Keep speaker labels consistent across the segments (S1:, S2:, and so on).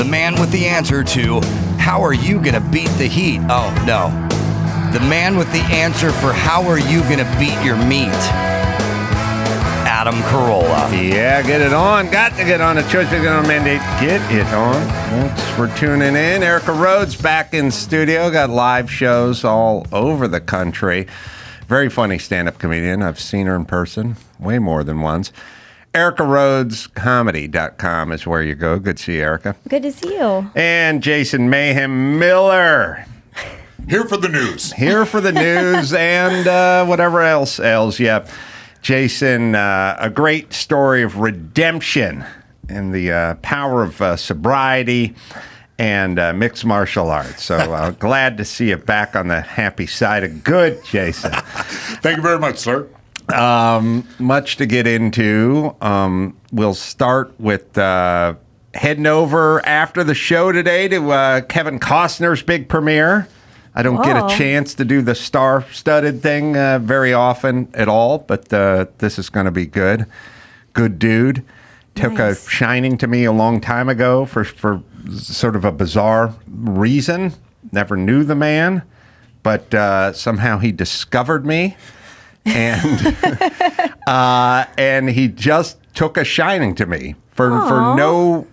S1: the man with the answer to how are you going to beat the heat? Oh, no. The man with the answer for how are you going to beat your meat? Adam Carolla.
S2: Yeah, get it on. Got to get on. A choice is going to mandate. Get it on. Thanks for tuning in. Erica Rhodes back in studio. Got live shows all over the country. Very funny stand-up comedian. I've seen her in person way more than once. EricaRhodesComedy.com is where you go. Good to see you, Erica.
S3: Good to see you.
S2: And Jason Mayhem Miller.
S4: Here for the news.
S2: Here for the news and whatever else ails you. Jason, a great story of redemption and the power of sobriety and mixed martial arts. So glad to see you back on the happy side of good, Jason.
S4: Thank you very much, sir.
S2: Much to get into. We'll start with heading over after the show today to Kevin Costner's big premiere. I don't get a chance to do the star-studded thing very often at all, but this is going to be good. Good dude. Took a shining to me a long time ago for sort of a bizarre reason. Never knew the man, but somehow he discovered me, and and he just took a shining to me for no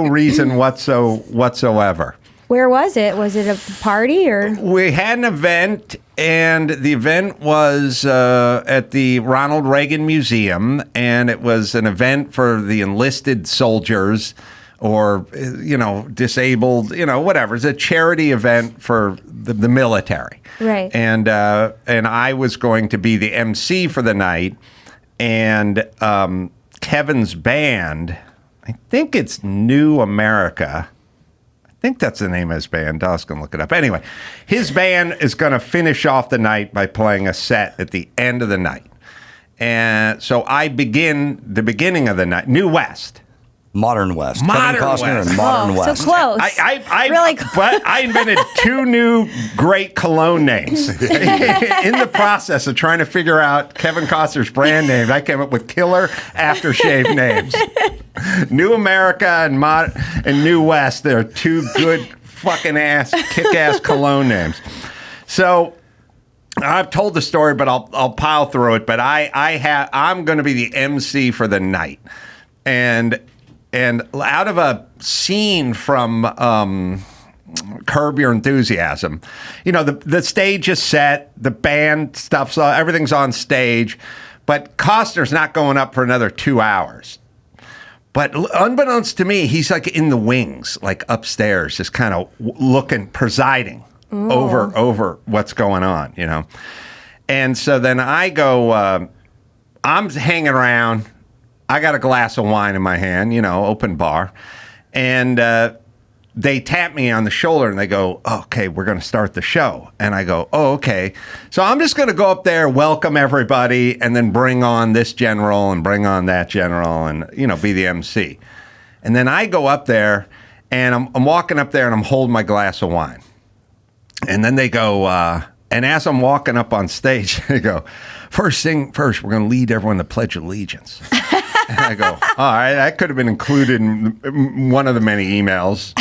S2: reason whatsoever.
S3: Where was it? Was it a party or?
S2: We had an event, and the event was at the Ronald Reagan Museum, and it was an event for the enlisted soldiers or, disabled, whatever. It's a charity event for the military.
S3: Right.
S2: And I was going to be the MC for the night, and Kevin's band, I think it's New America. I think that's the name of his band. Dallas can look it up. Anyway, his band is going to finish off the night by playing a set at the end of the night. And so I begin the beginning of the night. New West.
S1: Modern West.
S2: Modern
S1: Kevin Costner
S2: West.
S1: and Modern West.
S3: So close. Really close.
S2: But I invented two new great cologne names. In the process of trying to figure out Kevin Costner's brand name, I came up with killer aftershave names. New America and New West. They're two good fucking kick-ass cologne names. So I've told the story, but I'll pile through it. But I'm going to be the MC for the night, and out of a scene from Curb Your Enthusiasm, the stage is set, the band everything's on stage, but Costner's not going up for another 2 hours. But unbeknownst to me, he's like in the wings, like upstairs, just kind of presiding over what's going on, And so then I go, I'm hanging around. I got a glass of wine in my hand, open bar. And they tap me on the shoulder and they go, okay, we're going to start the show. And I go, oh, okay. So I'm just going to go up there, welcome everybody, and then bring on this general and bring on that general and, be the MC. And then I go up there and I'm walking up there and I'm holding my glass of wine. And then they go, and as I'm walking up on stage, they go, first thing first, we're going to lead everyone to Pledge Allegiance. And I go, all right, that could have been included in one of the many emails,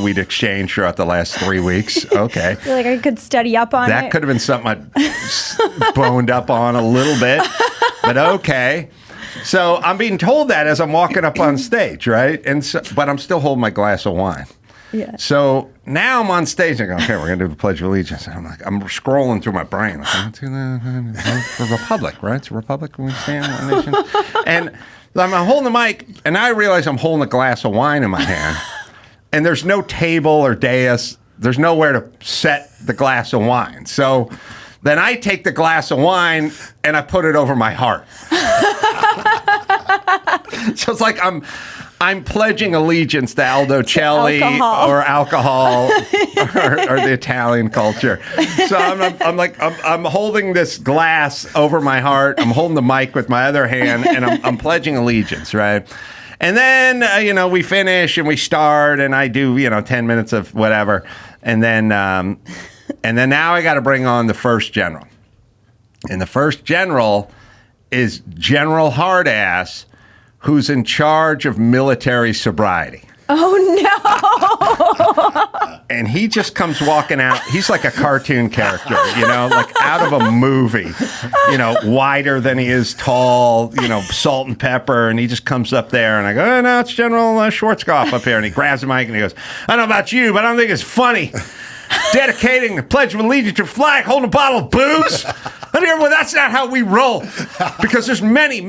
S2: we'd exchanged throughout the last 3 weeks. Okay.
S3: You're like, I could study up on it.
S2: That could have been something I boned up on a little bit, but okay. So I'm being told that as I'm walking up on stage, right? But I'm still holding my glass of wine.
S3: Yeah.
S2: So now I'm on stage and I go, okay, we're going to do the Pledge of Allegiance. And I'm scrolling through my brain. Like, to the Republic, right? It's a Republic we stand, one nation. And I'm holding the mic, and I realize I'm holding a glass of wine in my hand. And there's no table or dais. There's nowhere to set the glass of wine. So then I take the glass of wine and I put it over my heart. So it's like I'm pledging allegiance to Aldo Celli or alcohol or the Italian culture. So I'm holding this glass over my heart. I'm holding the mic with my other hand, and I'm pledging allegiance, right? And then, we finish and we start and I do, 10 minutes of whatever. And then now I got to bring on the first general. And the first general is General Hardass, who's in charge of military sobriety.
S3: Oh, no.
S2: And he just comes walking out. He's like a cartoon character, like out of a movie, wider than he is tall, salt and pepper. And he just comes up there and I go, oh, no, it's General Schwarzkopf up here. And he grabs the mic and he goes, I don't know about you, but I don't think it's funny. Dedicating the Pledge of Allegiance to flag, holding a bottle of booze. Well, that's not how we roll. Because there's many,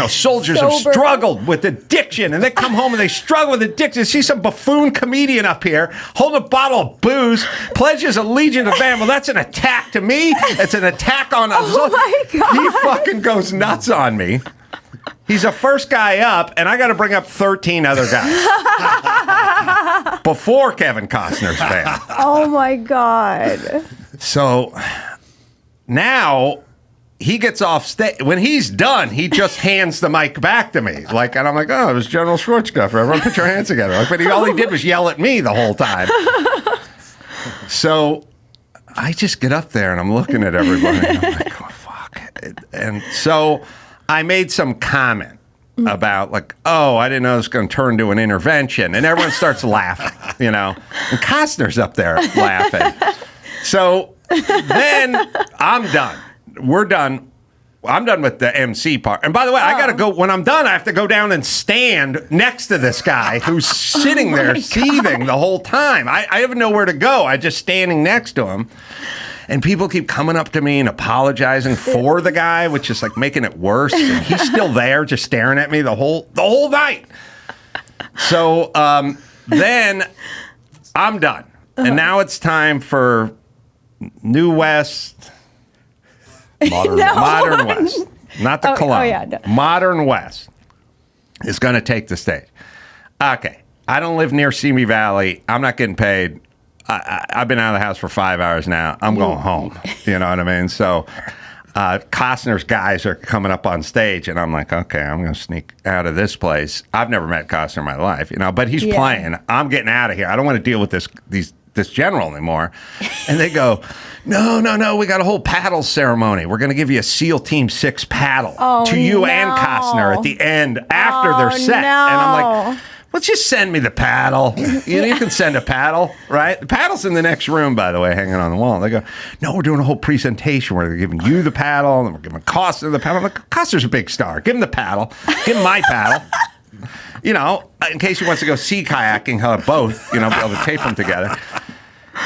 S2: soldiers have struggled with addiction, and they come home and they struggle with addiction. See some buffoon comedian up here holding a bottle of booze, pledges allegiance to bam. Well, that's an attack to me. It's an attack on us.
S3: Oh my God.
S2: He fucking goes nuts on me. He's the first guy up, and I got to bring up 13 other guys before Kevin Costner's band.
S3: Oh my God.
S2: So now he gets off stage. When he's done, he just hands the mic back to me. And I'm like, oh, it was General Schwarzkopf. Everyone put your hands together. But all he did was yell at me the whole time. So I just get up there and I'm looking at everybody. And I'm like, oh, fuck. And so I made some comment about I didn't know it was going to turn into an intervention. And everyone starts laughing, And Costner's up there laughing. So then I'm done. We're done. I'm done with the MC part. And by the way, I got to go. When I'm done, I have to go down and stand next to this guy who's sitting there seething the whole time. I have nowhere to go. I'm just standing next to him. And people keep coming up to me and apologizing for the guy, which is making it worse. And he's still there just staring at me the whole night. So then I'm done. And now it's time for New West. Modern West. Not the Cologne.
S3: Oh, yeah, no.
S2: Modern West is going to take the stage. Okay. I don't live near Simi Valley. I'm not getting paid. I've been out of the house for 5 hours now. I'm going home. You know what I mean? So Costner's guys are coming up on stage, and I'm like, okay, I'm going to sneak out of this place. I've never met Costner in my life, but he's playing. I'm getting out of here. I don't want to deal with this general anymore. And they go, no, we got a whole paddle ceremony. We're going to give you a SEAL Team 6 paddle to you and Costner at the end after their set.
S3: No.
S2: And I'm like, well, just send me the paddle. You can send a paddle, right? The paddle's in the next room, by the way, hanging on the wall. They go, no, we're doing a whole presentation where they're giving you the paddle, and we're giving Costner the paddle. I'm like, Costner's a big star. Give him the paddle. Give him my paddle. In case he wants to go sea kayaking, he'll have both, be able to tape them together.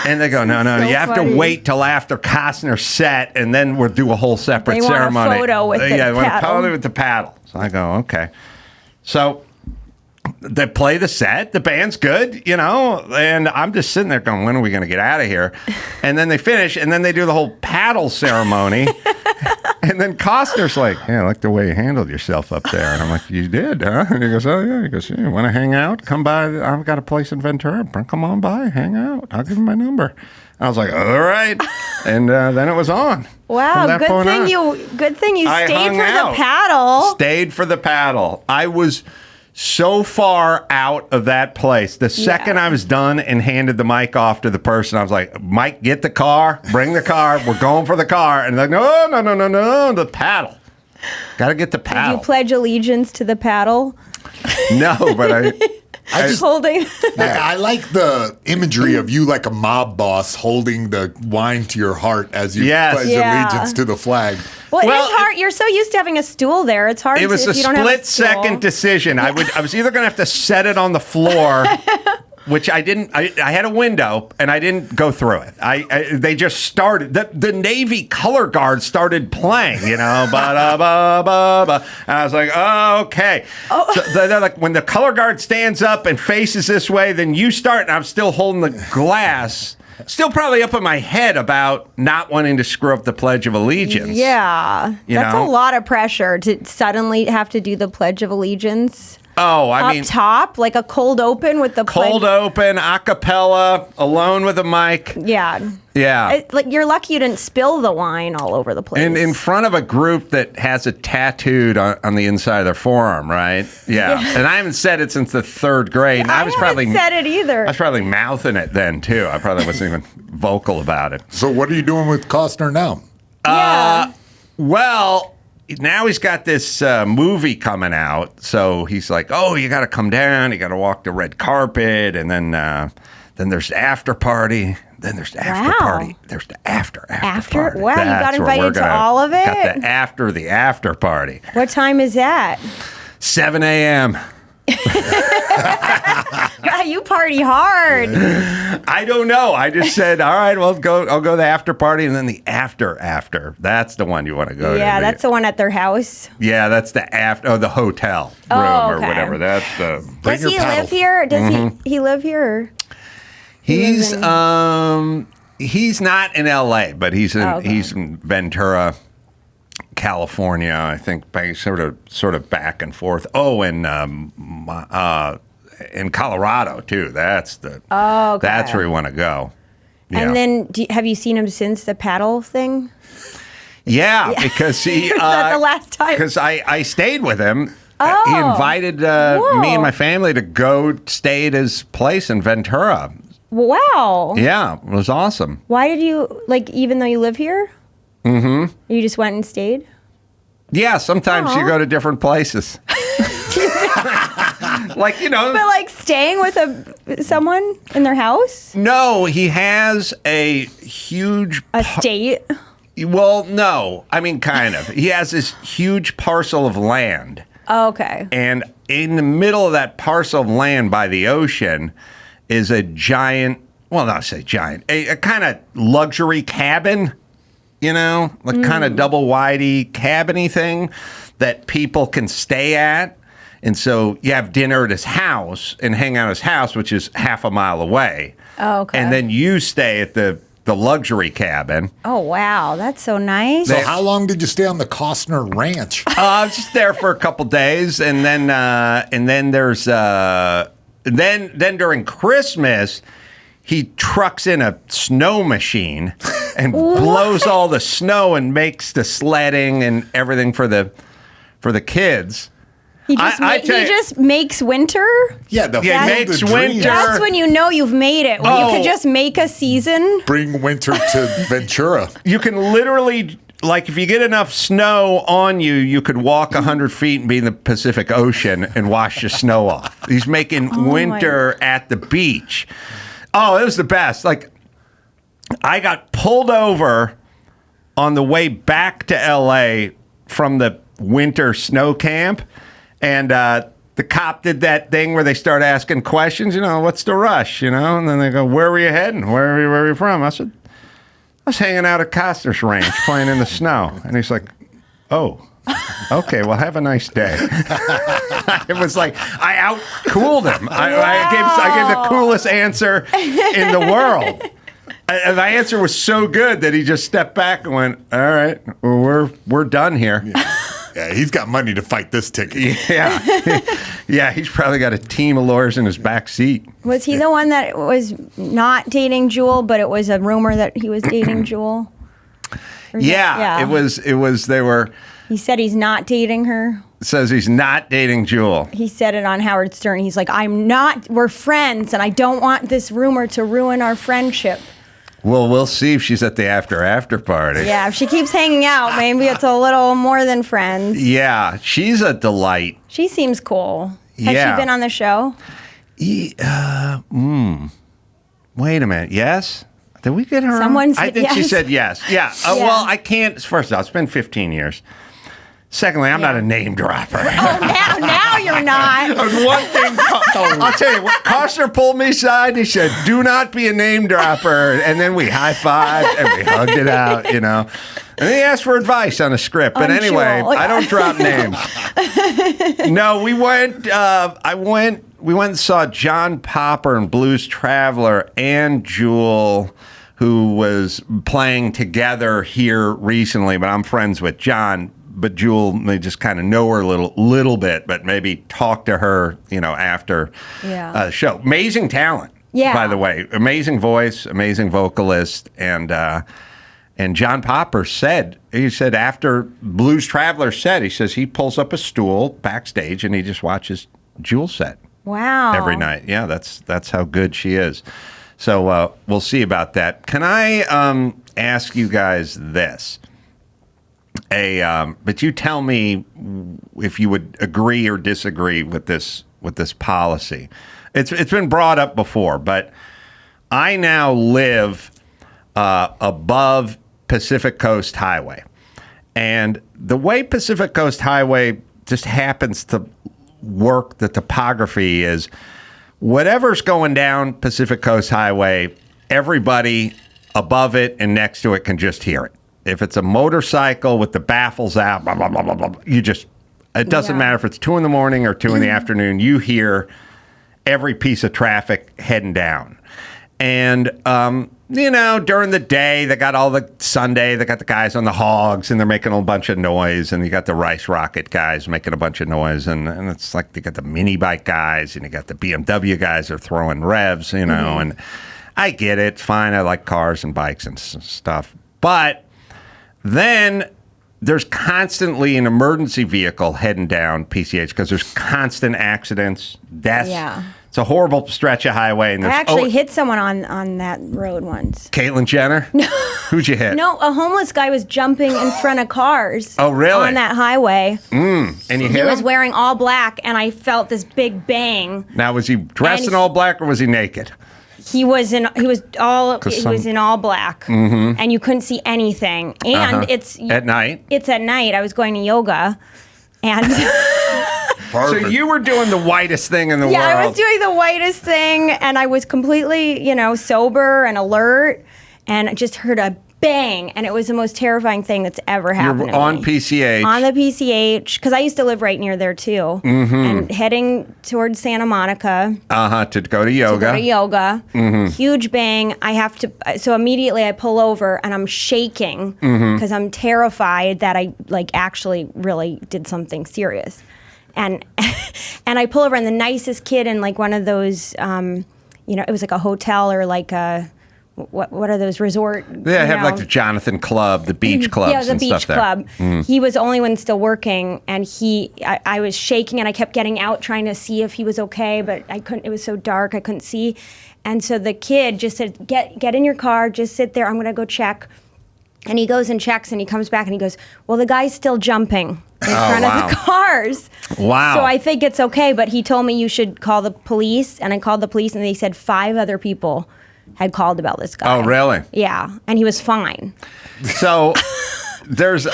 S2: And they go, no, you have to wait till after Costner's set, and then we'll do a whole separate ceremony.
S3: Want a photo with the paddle.
S2: Yeah, they want a photo with the paddle. So I go, okay. So they play the set. The band's good, and I'm just sitting there going, when are we going to get out of here? And then they finish, and then they do the whole paddle ceremony. And then Costner's like, hey, I like the way you handled yourself up there. And I'm like, you did, huh? And he goes, oh, yeah. He goes, yeah, you want to hang out? Come by. I've got a place in Ventura. Come on by. Hang out. I'll give you my number. And I was like, all right. And then it was on.
S3: Wow, good thing you stayed for the paddle.
S2: Stayed for the paddle. I was so far out of that place. The second I was done and handed the mic off to the person, I was like, Mike, get the car, bring the car, we're going for the car. And they're like, no, the paddle. Got to get the paddle.
S3: Did you pledge allegiance to the paddle?
S2: No, but I
S4: just
S3: holding.
S4: I like the imagery of you like a mob boss holding the wine to your heart as you pledge allegiance to the flag.
S3: Well, it is hard. You're so used to having a stool there. It's hard.
S2: It was a split-second decision. I was either going to have to set it on the floor, which I didn't. I had a window, and I didn't go through it. They just started. The Navy color guard started playing, ba-da-ba-ba-ba. And I was like, oh, okay. Oh. So they're like, when the color guard stands up and faces this way, then you start, and I'm still holding the glass. Still probably up in my head about not wanting to screw up the Pledge of Allegiance.
S3: Yeah. That's a lot of pressure to suddenly have to do the Pledge of Allegiance.
S2: Oh, I mean...
S3: Up top, like a cold open with the
S2: cold open, a cappella, alone with a mic.
S3: Yeah.
S2: Yeah.
S3: You're lucky you didn't spill the wine all over the place.
S2: And in front of a group that has it tattooed on the inside of their forearm, right? Yeah. And I haven't said it since the third grade. And I haven't said it either. I was probably mouthing it then, too. I probably wasn't even vocal about it.
S4: So what are you doing with Costner now?
S2: Well... now he's got this movie coming out. So he's like, oh, you got to come down. You got to walk the red carpet. And then there's the after party. Then there's the after party. There's the after party.
S3: Wow, you got invited to all of it?
S2: Got the after party.
S3: What time is that?
S2: 7 a.m.
S3: God, you party hard.
S2: I don't know. I just said, all right, well, I'll go to the after party, and then the after. That's the one you want to go to.
S3: Yeah, that's the one at their house.
S2: Yeah, that's the the hotel room or whatever. That's the.
S3: Does he live here? Does he live here?
S2: He's not in L.A., but he's in Ventura, California. I think sort of back and forth. Oh, and in Colorado too. That's where you want to go. Yeah.
S3: And then, have you seen him since the paddle thing?
S2: Yeah, because he
S3: was that the last time?
S2: Because I stayed with him. Oh. He invited me and my family to go stay at his place in Ventura.
S3: Wow.
S2: Yeah, it was awesome.
S3: Why did you, even though you live here? Mm-hmm. You just went and stayed?
S2: Yeah, sometimes you go to different places. But
S3: staying with someone in their house?
S2: No, he has a huge...
S3: estate?
S2: Well, no. I mean, kind of. He has this huge parcel of land.
S3: Oh, okay.
S2: And in the middle of that parcel of land by the ocean is a giant, well, not say giant, a kind of luxury cabin, kind of double widey cabin-y thing that people can stay at. And so you have dinner at his house and hang out at his house, which is half a mile away.
S3: Oh, okay.
S2: And then you stay at the luxury cabin.
S3: Oh, wow. That's so nice.
S4: So how long did you stay on the Costner Ranch?
S2: I was just there for a couple days, and then there's then during Christmas, he trucks in a snow machine and blows all the snow and makes the sledding and everything for the kids.
S3: He just makes winter?
S2: Yeah, he makes winter.
S3: That's when you know you've made it. When you could just make a season.
S4: Bring winter to Ventura.
S2: You can literally, if you get enough snow on you, you could walk 100 feet and be in the Pacific Ocean and wash the snow off. He's making winter at the beach. Oh, it was the best. I got pulled over on the way back to L.A. from the winter snow camp. And the cop did that thing where they start asking questions, what's the rush, and then they go, where were you heading? Where were you from? I said, I was hanging out at Costner's ranch playing in the snow. And he's like, oh, okay, well, have a nice day. It was like, I out-cooled him. I gave the coolest answer in the world. And the answer was so good that he just stepped back and went, all right, well, we're done here.
S4: Yeah, he's got money to fight this ticket.
S2: Yeah. Yeah, he's probably got a team of lawyers in his back seat.
S3: Was he the one that was not dating Jewel, but it was a rumor that he was dating Jewel?
S2: Yeah, it was, they were...
S3: He said he's not dating her.
S2: Says he's not dating Jewel.
S3: He said it on Howard Stern. He's like, we're friends, and I don't want this rumor to ruin our friendship.
S2: Well, we'll see if she's at the after party.
S3: Yeah, if she keeps hanging out, maybe it's a little more than friends.
S2: Yeah, she's a delight.
S3: She seems cool. Has she been on the show?
S2: Wait a minute. Yes? Did we get her
S3: Someone said
S2: I think
S3: yes.
S2: she said yes. Yeah. Well, I can't. First of all, it's been 15 years. Secondly, I'm not a name dropper.
S3: Oh, now you're not.
S2: One thing, I'll tell you, Costner pulled me aside. He said, do not be a name dropper. And then we high-fived and we hugged it out, And then he asked for advice on a script. But anyway, I don't drop names. No, we went and saw John Popper and Blues Traveler and Jewel, who was playing together here recently, but I'm friends with John. But Jewel may just kind of know her a little bit, but maybe talk to her, after the show. Amazing talent, by the way. Amazing voice, amazing vocalist. And John Popper said after Blues Traveler set, he says he pulls up a stool backstage and he just watches Jewel set.
S3: Wow.
S2: Every night. Yeah, that's how good she is. So we'll see about that. Can I ask you guys this? but you tell me if you would agree or disagree with this policy. It's been brought up before, but I now live above Pacific Coast Highway, and the way Pacific Coast Highway just happens to work, the topography is whatever's going down Pacific Coast Highway, everybody above it and next to it can just hear it. If it's a motorcycle with the baffles out, blah, blah, blah, blah, blah, it doesn't matter if it's 2 in the morning or 2 in the afternoon, you hear every piece of traffic heading down. And, during the day, they got Sunday, they got the guys on the hogs and they're making a bunch of noise. And you got the rice rocket guys making a bunch of noise. And it's like they got the mini bike guys and you got the BMW guys are throwing revs, and I get it. It's fine. I like cars and bikes and stuff. But then there's constantly an emergency vehicle heading down PCH because there's constant accidents, deaths.
S3: Yeah.
S2: It's a horrible stretch of highway. And
S3: I actually hit someone on that road once.
S2: Caitlyn Jenner? No. Who'd you hit?
S3: No, a homeless guy was jumping in front of cars.
S2: Oh, really?
S3: On that highway.
S2: And you hit him?
S3: He was wearing all black, and I felt this big bang.
S2: Now, was he dressed in all black or was he naked?
S3: He was in all black, and you couldn't see anything. And it's
S2: at night.
S3: It's at night. I was going to yoga, and
S2: so you were doing the whitest thing in the world.
S3: Yeah, I was doing the whitest thing, and I was completely, sober and alert, and I just heard a bang, and it was the most terrifying thing that's ever happened.
S2: You're on PCH.
S3: On the PCH, because I used to live right near there too, and heading towards Santa Monica.
S2: To go to yoga.
S3: Huge bang. So immediately I pull over and I'm shaking because I'm terrified that I actually really did something serious. And I pull over, and the nicest kid in one of those, it was like a hotel or like a. What are those resort?
S2: They have like the Jonathan Club, the beach clubs.
S3: Yeah, it was a beach club. He was the only one still working, and I was shaking, and I kept getting out trying to see if he was okay, but I couldn't. It was so dark, I couldn't see. And so the kid just said, "Get in your car, just sit there. I'm gonna go check." And he goes and checks, and he comes back, and he goes, "Well, the guy's still jumping in front of the cars."
S2: Wow.
S3: So I think it's okay, but he told me you should call the police, and I called the police, and they said 5 other people had called about this guy.
S2: Oh, really?
S3: Yeah, and he was fine.
S2: So there's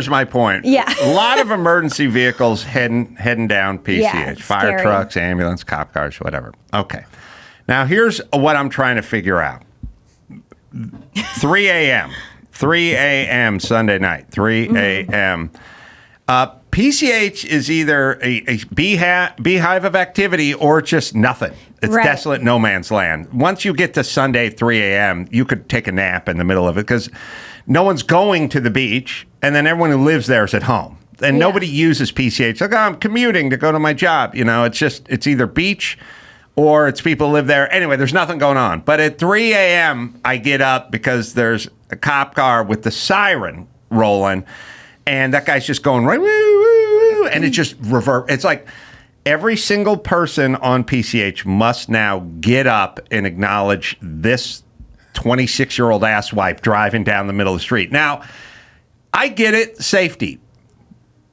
S2: my point.
S3: Yeah.
S2: A lot of emergency vehicles heading down PCH.
S3: Yeah,
S2: Fire
S3: scary.
S2: trucks, ambulance, cop cars, whatever. Okay. Now here's what I'm trying to figure out. 3 a.m. Sunday night, 3 a.m. PCH is either a beehive of activity or just nothing. It's desolate no man's land. Once you get to Sunday, 3 a.m., you could take a nap in the middle of it because no one's going to the beach, and then everyone who lives there is at home. And nobody uses PCH. Like, I'm commuting to go to my job. It's either beach or it's people who live there. Anyway, there's nothing going on. But at 3 a.m., I get up because there's a cop car with the siren rolling, and that guy's just going right, woo, woo, woo, and it just It's like every single person on PCH must now get up and acknowledge this 26-year-old asswipe driving down the middle of the street. Now, I get it, safety.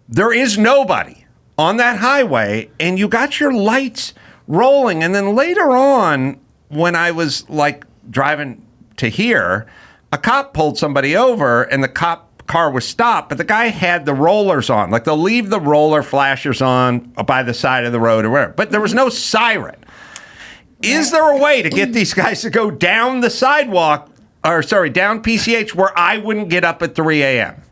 S2: There is nobody on that highway, and you got your lights rolling. And then later on, when I was driving to here, a cop pulled somebody over, and the cop car was stopped, but the guy had the rollers on. They'll leave the roller flashers on by the side of the road or whatever. But there was no siren. Is there a way to get these guys to go down the sidewalk, down PCH, where I wouldn't get up at 3 a.m.?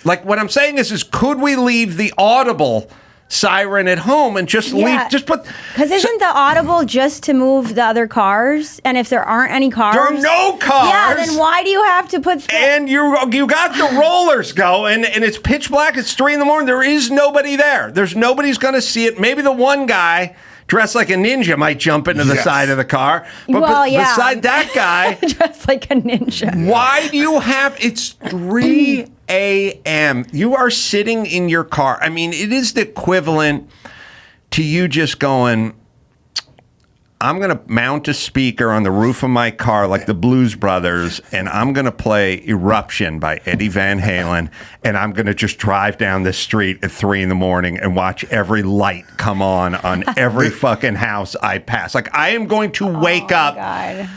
S2: What I'm saying is could we leave the audible siren at home and just put...
S3: Because isn't the audible just to move the other cars? And if there aren't any cars...
S2: There are no cars!
S3: Yeah, then why do you have to put...
S2: And you got the rollers going, and it's pitch black, it's 3 in the morning, there is nobody there. Nobody's going to see it. Maybe the one guy dressed like a ninja might jump into the side of the car. But beside that guy...
S3: dressed like a ninja.
S2: Why do you have... It's 3 a.m. You are sitting in your car. I mean, it is the equivalent to you just going, I'm going to mount a speaker on the roof of my car like the Blues Brothers, and I'm going to play Eruption by Eddie Van Halen, and I'm going to just drive down the street at 3 a.m. and watch every light come on every fucking house I pass. Like, I am going to wake up.
S3: God.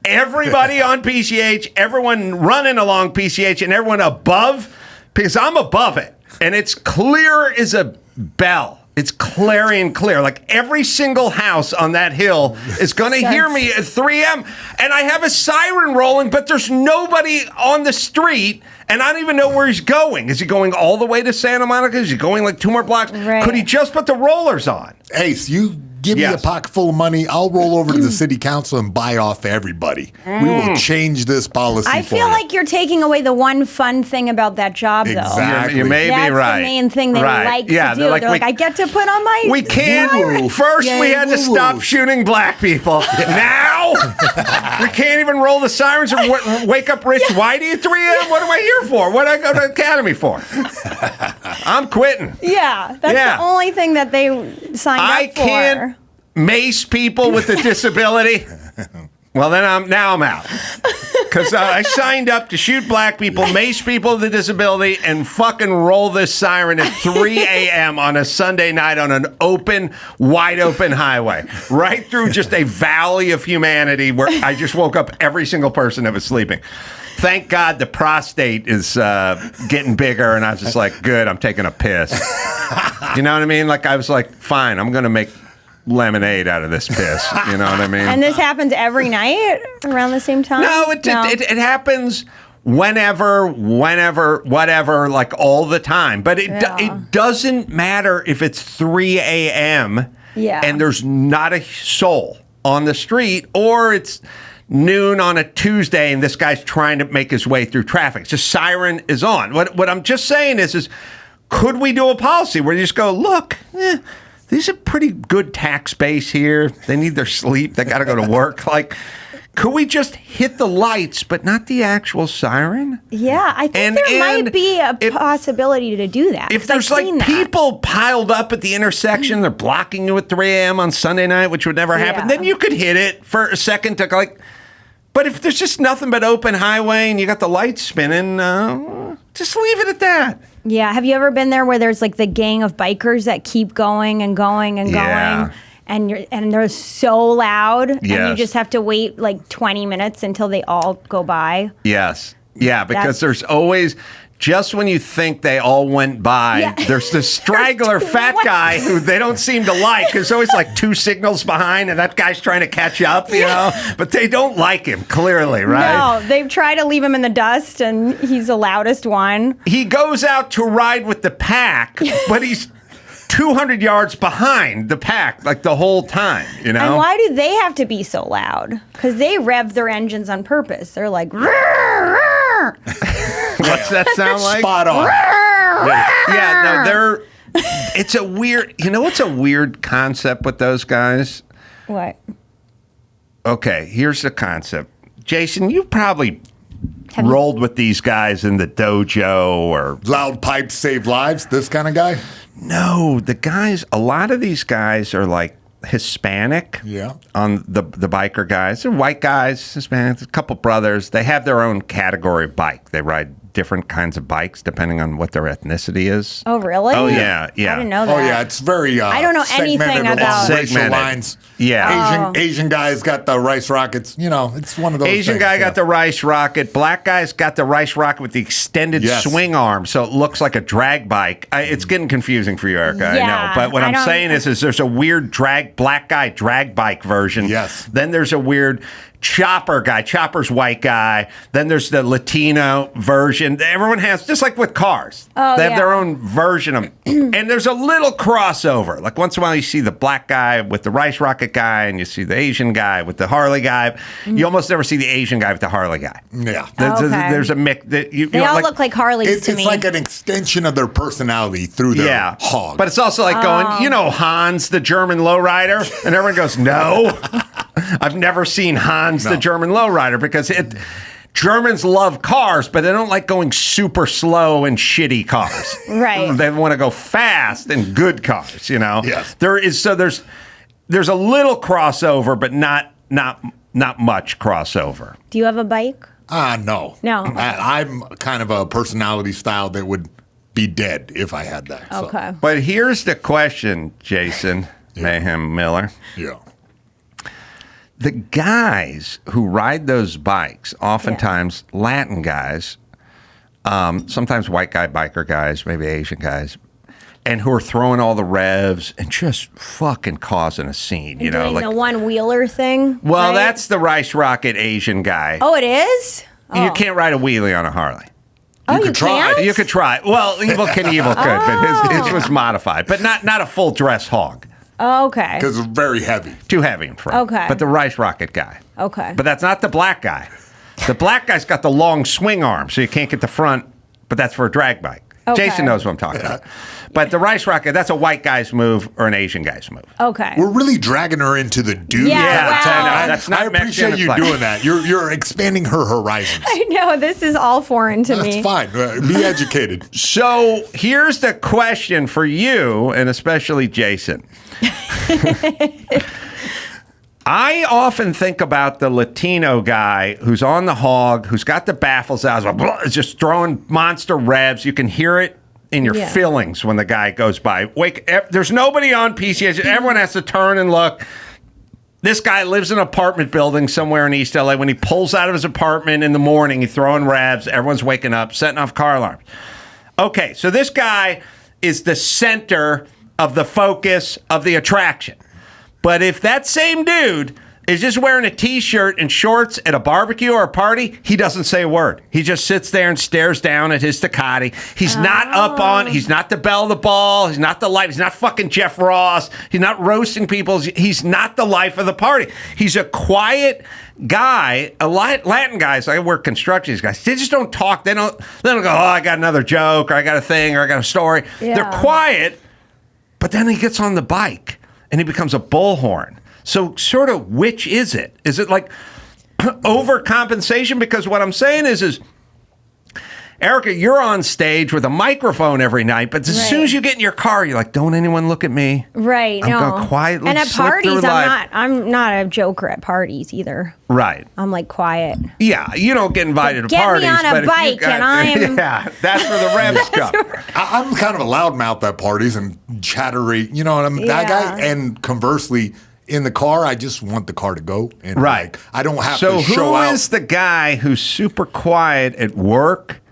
S2: Everybody on PCH, everyone running along PCH, and everyone above, because I'm above it. And it's clear as a bell. It's clarion clear. Like, every single house on that hill is going to hear me at 3 a.m. And I have a siren rolling, but there's nobody on the street. And I don't even know where he's going. Is he going all the way to Santa Monica? Is he going like 2 more blocks?
S3: Right.
S2: Could he just put the rollers on?
S4: Ace, you give me a pocket full of money, I'll roll over to the city council and buy off everybody. We will change this policy
S3: I feel like you're taking away the one fun thing about that job, though.
S4: Exactly.
S2: You may
S3: That's
S2: be right.
S3: the main thing they like to do.
S2: They're like,
S3: I get to put on my
S2: we can't. First, we had to stop shooting black people. Now, we can't even roll the sirens or wake up Rich Whitey at 3 a.m. What am I here for? What did I go to Academy for? I'm quitting.
S3: Yeah, that's the only thing that they signed up for.
S2: I can't mace people with a disability. Well, then I'm out. Because I signed up to shoot black people, mace people with a disability, and fucking roll this siren at 3 a.m. on a Sunday night on an wide open highway. Right through just a valley of humanity where I just woke up every single person that was sleeping. Thank God the prostate is getting bigger, and I was just like, good, I'm taking a piss. You know what I mean? Like, I was like, fine, I'm going to make lemonade out of this piss. You know what I mean?
S3: And this happens every night around the same time?
S2: No, it happens whenever, whatever, like all the time. But it doesn't matter if it's 3 a.m. And there's not a soul on the street, or it's noon on a Tuesday and this guy's trying to make his way through traffic. It's just siren is on. What I'm just saying is could we do a policy where you just go, look, these are pretty good tax base here. They need their sleep. They got to go to work. Like, could we just hit the lights, but not the actual siren?
S3: Yeah, I think there might be a possibility to do that.
S2: If there's like people piled up at the intersection, they're blocking you at 3 a.m. on Sunday night, which would never happen, then you could hit it for a second to like. But if there's just nothing but open highway and you got the lights spinning, just leave it at that.
S3: Yeah. Have you ever been there where there's like the gang of bikers that keep going and going and going? And they're so loud, and you just have to wait like 20 minutes until they all go by.
S2: Yes. Yeah, because there's always, just when you think they all went by, there's this straggler fat guy who they don't seem to like. There's always like 2 signals behind, and that guy's trying to catch up, you know? But they don't like him, clearly, right?
S3: No, they've tried to leave him in the dust, and he's the loudest one.
S2: He goes out to ride with the pack, but he's 200 yards behind the pack like the whole time, you know?
S3: And why do they have to be so loud? Because they rev their engines on purpose. They're like, "Rrr, rrr."
S2: What's that sound like?
S4: Spot on.
S2: No, it's a weird, you know what's a weird concept with those guys?
S3: What?
S2: Okay, here's the concept. Jason, you probably rolled with these guys in the dojo or...
S4: Loud pipes save lives, this kind of guy?
S2: No, a lot of these guys are like Hispanic on the biker guys. They're white guys, Hispanic, a couple brothers. They have their own category of bike. They ride different kinds of bikes depending on what their ethnicity is.
S3: Oh, really?
S2: Oh, yeah.
S3: I didn't know that.
S4: Oh, yeah, it's very
S3: I don't know anything about
S4: racial lines.
S2: Yeah.
S4: Asian guy's got the rice rockets. You know, it's one of those
S2: Asian
S4: things,
S2: guy got the rice rocket. Black guy's got the rice rocket with the extended swing arm, so it looks like a drag bike. It's getting confusing for you, Erica, I know. But what I'm saying is there's a weird black guy drag bike version.
S4: Yes.
S2: Then there's a weird chopper guy. Chopper's white guy. Then there's the Latino version. Everyone has, just like with cars. They have their own version of, and there's a little crossover. Like once in a while you see the black guy with the rice rocket guy, and you see the Asian guy with the Harley guy. You almost never see the Asian guy with the Harley guy.
S4: Yeah.
S2: There's a mix.
S3: They all look like Harleys to me.
S4: It's like an extension of their personality through their hog.
S2: But it's also like going, you know, Hans, the German lowrider? And everyone goes, no. I've never seen Hans, the German lowrider, because Germans love cars, but they don't like going super slow and shitty cars.
S3: Right.
S2: They want to go fast and good cars, you know?
S4: Yes.
S2: There's there's a little crossover, but not much crossover.
S3: Do you have a bike?
S4: No.
S3: No.
S4: I'm kind of a personality style that would be dead if I had that. So,
S3: Okay.
S2: But here's the question, Jason Mayhem Miller.
S4: yeah.
S2: The guys who ride those bikes, oftentimes Latin guys, sometimes white guy biker guys, maybe Asian guys, and who are throwing all the revs and just fucking causing a scene, you know,
S3: Doing
S2: like
S3: the one-wheeler thing?
S2: well,
S3: right?
S2: that's the Rice Rocket Asian guy.
S3: Oh, it is?
S2: You can't ride a wheelie on a Harley.
S3: You
S4: could try.
S3: can't?
S2: You could try. Well, Evil Knievel could, but his was modified, but not a full dress hog.
S3: Oh, okay.
S4: Because it's very heavy.
S2: Too heavy in front.
S3: Okay.
S2: But the Rice Rocket guy.
S3: Okay.
S2: But that's not the black guy. The black guy's got the long swing arm, so you can't get the front, but that's for a drag bike.
S3: Okay.
S2: Jason knows what I'm talking about. But the Rice Rocket, that's a white guy's move or an Asian guy's move.
S3: Okay.
S4: We're really dragging her into the dude
S3: Yeah,
S4: content.
S3: wow.
S2: No, that's not
S4: I appreciate
S2: Mexican,
S4: you
S2: it's like-
S4: doing that. You're expanding her horizons.
S3: I know, this is all foreign to
S4: That's
S3: me.
S4: fine. Be educated.
S2: So here's the question for you, and especially Jason. I often think about the Latino guy who's on the hog, who's got the baffles out, just throwing monster revs. You can hear it in your
S3: Yeah.
S2: feelings when the guy goes by. There's nobody on PCH. Everyone has to turn and look. This guy lives in an apartment building somewhere in East LA. When he pulls out of his apartment in the morning, he's throwing revs. Everyone's waking up, setting off car alarms. Okay, so this guy is the center of the focus of the attraction. But if that same dude is just wearing a T-shirt and shorts at a barbecue or a party, he doesn't say a word. He just sits there and stares down at his Ducati. He's not up on, he's not the belle of the ball. He's not the life. He's not fucking Jeff Ross. He's not roasting people. He's not the life of the party. He's a quiet guy. Latin guys, I work construction, these guys, they just don't talk. They don't go, oh, I got another joke, or I got a thing, or I got a story.
S3: Yeah.
S2: They're quiet, but then he gets on the bike and he becomes a bullhorn. So sort of which is it? Is it like overcompensation? Because what I'm saying is Erica, you're on stage with a microphone every night, but as soon as you get in your car, you're like, don't anyone look at me.
S3: Right.
S2: I'm
S3: no.
S2: gonna quietly
S3: And at
S2: slip
S3: parties,
S2: through life.
S3: I'm not a joker at parties either.
S2: Right.
S3: I'm like quiet.
S2: Yeah, you don't get invited to
S3: Get me
S2: parties.
S3: on a
S2: but if you
S3: bike
S2: got-
S3: and I'm-
S2: Yeah, that's where the revs come.
S4: I'm kind of a loudmouth at parties and chattery. You know what I mean? That guy. And conversely, in the car, I just want the car to go. And
S2: Right.
S4: like, I don't have
S2: So
S4: to show
S2: who
S4: out.
S2: is the guy who's super quiet at work?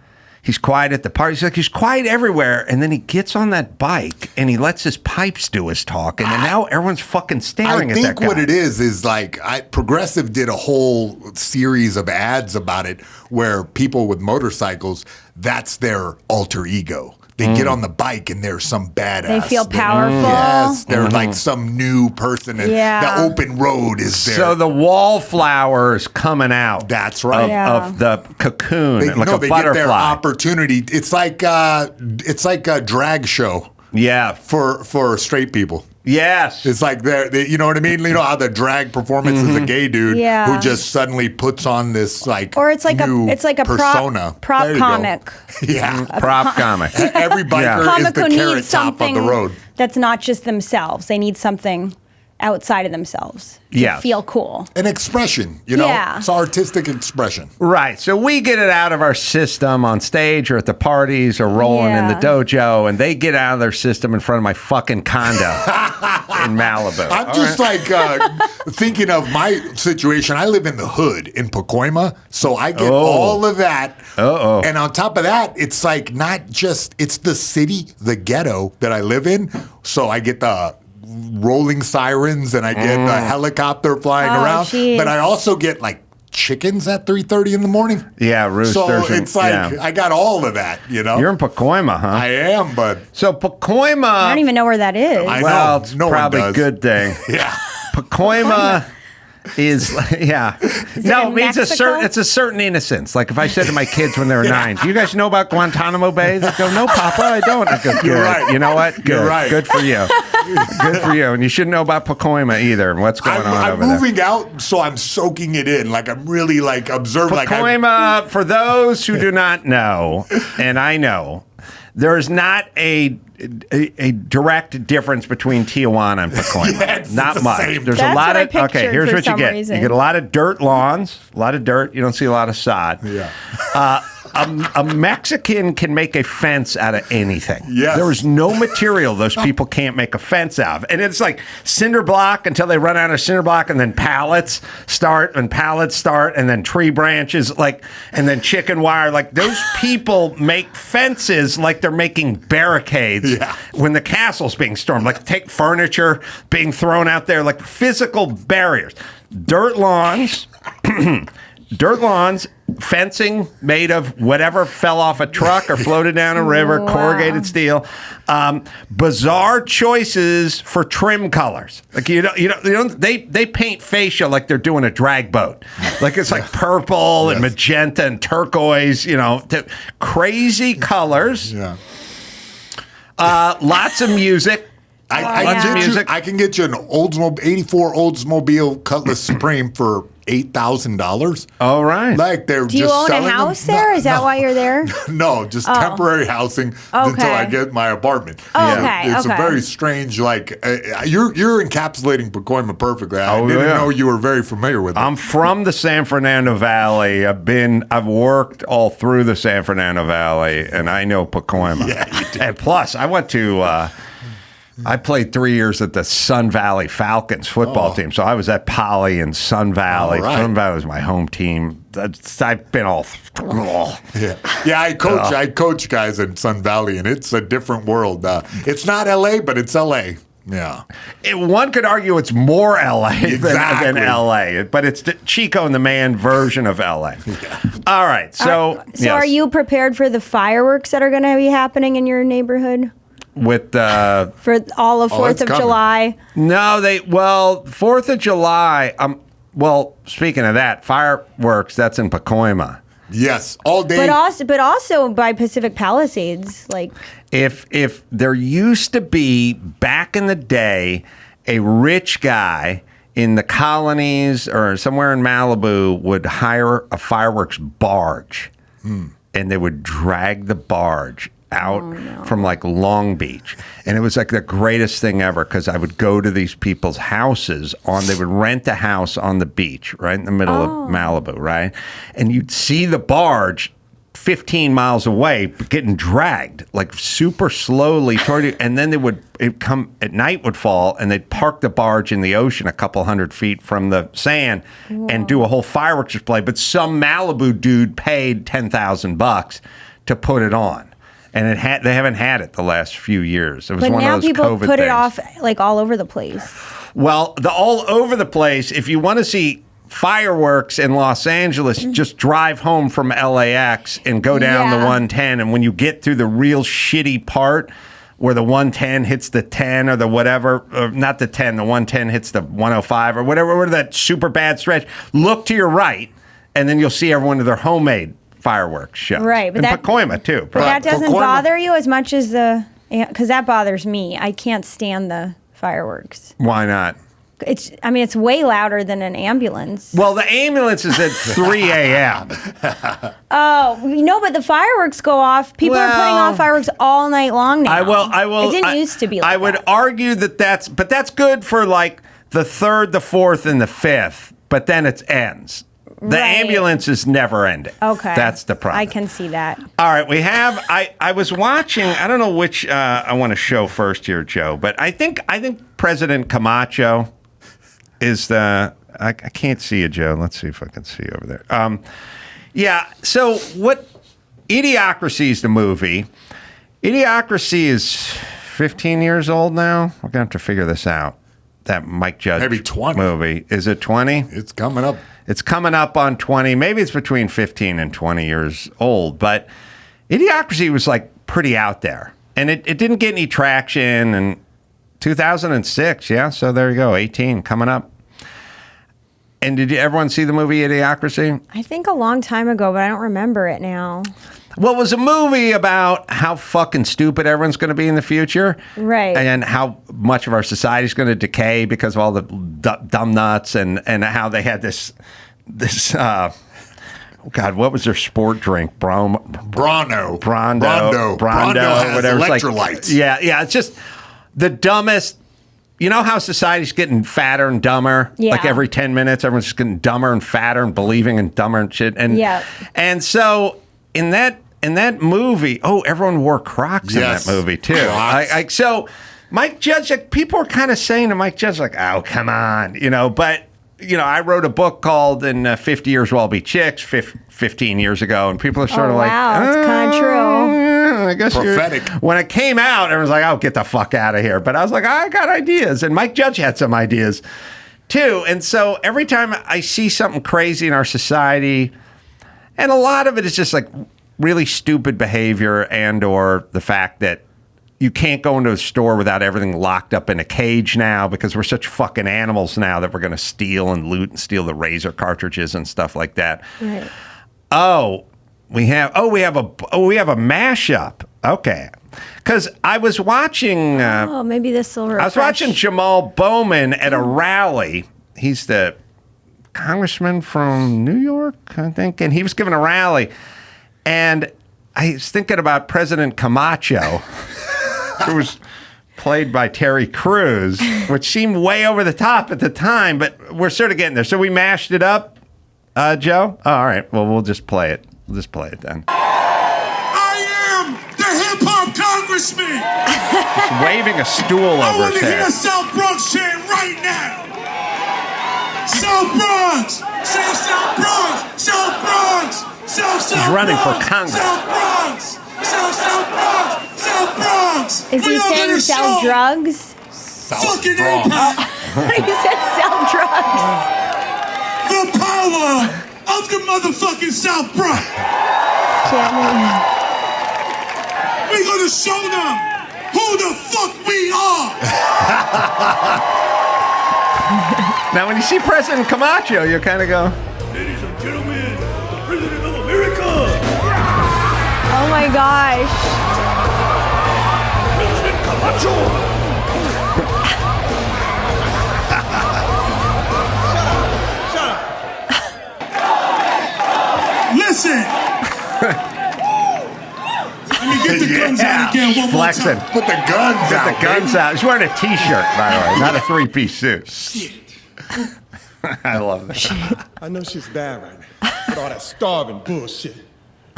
S2: He's quiet at the party. He's quiet everywhere, and then he gets on that bike and he lets his pipes do his talking, and now everyone's fucking staring
S4: I
S2: at that
S4: think
S2: guy.
S4: what it is like Progressive did a whole series of ads about it where people with motorcycles, that's their alter ego. They get on the bike and they're some badass.
S3: They feel powerful.
S4: Yes, they're like some new person, and
S3: Yeah.
S4: the open road is there.
S2: So the wallflower is coming out.
S4: That's right.
S2: Of the cocoon,
S4: They,
S2: like
S4: no,
S2: a
S4: they
S2: butterfly.
S4: get their opportunity. It's like a drag show
S2: Yeah.
S4: for straight people.
S2: Yes.
S4: It's like you know what I mean? You know how the drag performance is a gay dude
S3: Yeah.
S4: who just suddenly puts on this like
S3: Or it's like
S4: new
S3: a
S4: persona.
S3: prop
S4: There you go.
S3: comic.
S4: Yeah.
S2: Prop comic.
S4: Every biker is
S3: Comic
S4: the
S3: who
S4: carrot
S3: needs
S4: top of
S3: something
S4: the road.
S3: that's not just themselves. They need something outside of themselves to
S2: Yes.
S3: feel cool.
S4: An expression, you know?
S3: Yeah.
S4: It's artistic expression.
S2: Right. So we get it out of our system on stage or at the parties or rolling in the
S3: Yeah.
S2: dojo, and they get out of their system in front of my fucking condo in Malibu.
S4: I'm
S2: All
S4: just
S2: right?
S4: like thinking of my situation. I live in the hood in Pacoima, so I get all of that.
S2: Uh-oh.
S4: And on top of that, it's like not just, it's the city, the ghetto that I live in. So I get the rolling sirens and I get the helicopter flying around.
S3: Geez.
S4: But I also get like chickens at 3:30 in the morning.
S2: Yeah, roosters.
S4: So
S2: and-
S4: it's like,
S2: yeah.
S4: I got all of that, you know?
S2: You're in Pacoima, huh?
S4: I am, but
S2: So Pacoima.
S3: I don't even know where that is.
S4: I
S2: well,
S4: know.
S2: it's
S4: No one
S2: probably a
S4: does.
S2: good thing.
S4: yeah.
S2: Pacoima is yeah. No,
S3: in
S2: it means
S3: Mexico?
S2: it's a certain innocence. Like if I said to my kids when they were 9, "Do you guys know about Guantanamo Bay?" They go, "No, Papa, I don't." I go, "Good.
S4: You're right.
S2: You know what? Good.
S4: You're right.
S2: Good for you. Good for you." And you shouldn't know about Pacoima either and what's going on
S4: I'm
S2: over there.
S4: moving out, so I'm soaking it in. Like I'm really like observing. Like
S2: Pacoima, for those who do not know, and I know, There is not a direct difference between Tijuana and Pacoima.
S4: Yeah,
S2: not
S4: the
S2: much.
S4: same.
S2: There's
S3: That's
S2: a lot
S3: what I
S2: of okay.
S3: pictured
S2: Here's
S3: for
S2: what you
S3: some
S2: get.
S3: reason.
S2: You get a lot of dirt lawns, a lot of dirt. You don't see a lot of sod.
S4: Yeah.
S2: A Mexican can make a fence out of anything.
S4: Yes.
S2: There is no material those people can't make a fence out of. And it's like cinder block until they run out of cinder block, and then pallets start, and then tree branches, and then chicken wire. Like, those people make fences like they're making barricades when the castle's being stormed. Like, take furniture being thrown out there, like physical barriers. Dirt lawns. Dirt lawns, fencing made of whatever fell off a truck or floated down a river, corrugated steel. Bizarre choices for trim colors. Like they paint fascia like they're doing a drag boat. Like it's like purple and magenta and turquoise. Crazy colors.
S4: Yeah.
S2: Lots of music.
S4: I can get you an Oldsmobile 84 Oldsmobile Cutlass Supreme for $8,000.
S2: All right.
S4: Like they're
S3: Do you
S4: just
S3: own a
S4: selling
S3: house
S4: them.
S3: there? Is that why you're there?
S4: No, just temporary housing until I get my apartment. It's a very strange, you're encapsulating Pacoima perfectly. I didn't know you were very familiar with it.
S2: I'm from the San Fernando Valley. I've worked all through the San Fernando Valley, and I know Pacoima.
S4: Yeah, you did.
S2: And plus, I went to I played 3 years at the Sun Valley Falcons football team. So I was at Poly and Sun Valley.
S4: All right.
S2: Sun Valley was my home team. I've been all.
S4: Yeah, I coach guys in Sun Valley, and it's a different world. It's not LA, but it's LA. Yeah.
S2: One could argue it's more LA than
S4: Exactly.
S2: LA, but it's the Chico and the Man version of LA. Yeah. All right. So
S3: Are you prepared for the fireworks that are going to be happening in your neighborhood?
S2: With
S3: For all of 4th of
S4: coming.
S3: July?
S2: No, 4th of July. Speaking of that, fireworks, that's in Pacoima.
S4: Yes, all day.
S3: But also by Pacific Palisades,
S2: If there used to be back in the day a rich guy in the colonies or somewhere in Malibu would hire a fireworks barge, and they would drag the barge out from Long Beach, and it was like the greatest thing ever because I would go to these people's houses they would rent a house on the beach right in the middle of Malibu, right, and you'd see the barge 15 miles away getting dragged super slowly toward you, and then it'd come at night, would fall, and they'd park the barge in the ocean a couple hundred feet from the sand and do a whole fireworks display, but some Malibu dude paid $10,000 to put it on. And they haven't had it the last few years. It was one of those COVID things.
S3: But now people put it off all over the place.
S2: Well, the all over the place, if you want to see fireworks in Los Angeles, just drive home from LAX and go down the 110. And when you get through the real shitty part where the 110 hits the 10 or the whatever, or not the 10, the 110 hits the 105 or whatever that super bad stretch, look to your right, and then you'll see everyone with their homemade fireworks show.
S3: Right. But
S2: and Pacoima, too.
S3: But that doesn't
S4: Pacoima.
S3: bother you as much as because that bothers me. I can't stand the fireworks.
S2: Why not?
S3: It's way louder than an ambulance.
S2: Well, the ambulance is at 3 a.m.
S3: Oh, but the fireworks go off. People are putting off fireworks all night long now.
S2: I will.
S3: It didn't used to be like
S2: I would
S3: that.
S2: argue that's good for the 3rd, the 4th, and the 5th, but then it ends. The ambulance is never ending.
S3: Okay.
S2: That's the problem.
S3: I can see that.
S2: All right, we have. I was watching. I don't know which I want to show first here, Joe, but I think President Camacho is the. I can't see you, Joe. Let's see if I can see you over there. Yeah. So what? Idiocracy is the movie. Idiocracy is 15 years old now. We're gonna have to figure this out. That Mike Judge
S4: Maybe 20
S2: movie. Is it 20?
S4: It's coming up.
S2: It's coming up on 20. Maybe it's between 15 and 20 years old. But Idiocracy was pretty out there. And it didn't get any traction in 2006. Yeah, so there you go. 18 coming up. And did everyone see the movie Idiocracy?
S3: I think a long time ago, but I don't remember it now.
S2: Well, it was a movie about how fucking stupid everyone's going to be in the future.
S3: Right.
S2: And how much of our society is going to decay because of all the dumb nuts and how they had this God, what was their sport drink?
S4: Brondo
S2: Brondo,
S4: has
S2: whatever.
S4: electrolytes.
S2: Yeah. It's just the dumbest. You know how society's getting fatter and dumber?
S3: Yeah.
S2: Like every 10 minutes, everyone's just getting dumber and fatter and believing in dumber and shit. And so in that movie, everyone wore Crocs in that movie too. So Mike Judge, like, people are kind of saying to Mike Judge, like, oh, come on, but. I wrote a book called In 50 Years We'll All Be Chicks 15 years ago, and people are sort of like,
S3: wow, it's kind of true.
S2: I guess
S4: prophetic.
S2: When it came out, everyone's like, oh, get the fuck out of here. But I was like, I got ideas. And Mike Judge had some ideas too. And so every time I see something crazy in our society, and a lot of it is just like really stupid behavior and or the fact that you can't go into a store without everything locked up in a cage now because we're such fucking animals now that we're going to steal and loot and steal the razor cartridges and stuff like that.
S3: Right.
S2: We have a mashup. Okay. Because I was watching
S3: maybe this will refresh.
S2: I was watching Jamaal Bowman at a rally. He's the congressman from New York, I think, and he was giving a rally. And I was thinking about President Camacho. Who was played by Terry Crews, which seemed way over the top at the time, but we're sort of getting there. So we mashed it up, Joe? Oh, all right. Well, we'll just play it. We'll just play it then.
S5: I am the hip-hop congressman.
S2: He's waving a stool over his head.
S5: I want to hear South Bronx chant right now. South Bronx. Say South Bronx. South Bronx. South
S2: He's running for Congress.
S5: South Bronx. South Bronx. South Bronx.
S3: Is he saying sell drugs?
S5: Fucking empire.
S3: He said sell drugs.
S5: The power of the motherfucking South Bronx. We're gonna show them who the fuck we are.
S2: Now, when you see President Camacho, you kind of go,
S5: Ladies and gentlemen, the President of America.
S3: Oh my gosh.
S5: President Camacho. Shut up. Listen. Let me get the guns out again one
S2: flexing.
S5: more time.
S4: Put the guns out.
S2: The guns out. He's wearing a T-shirt, by the way, not a three-piece suit. I love that.
S6: I know shit's bad right now, with all that starving bullshit.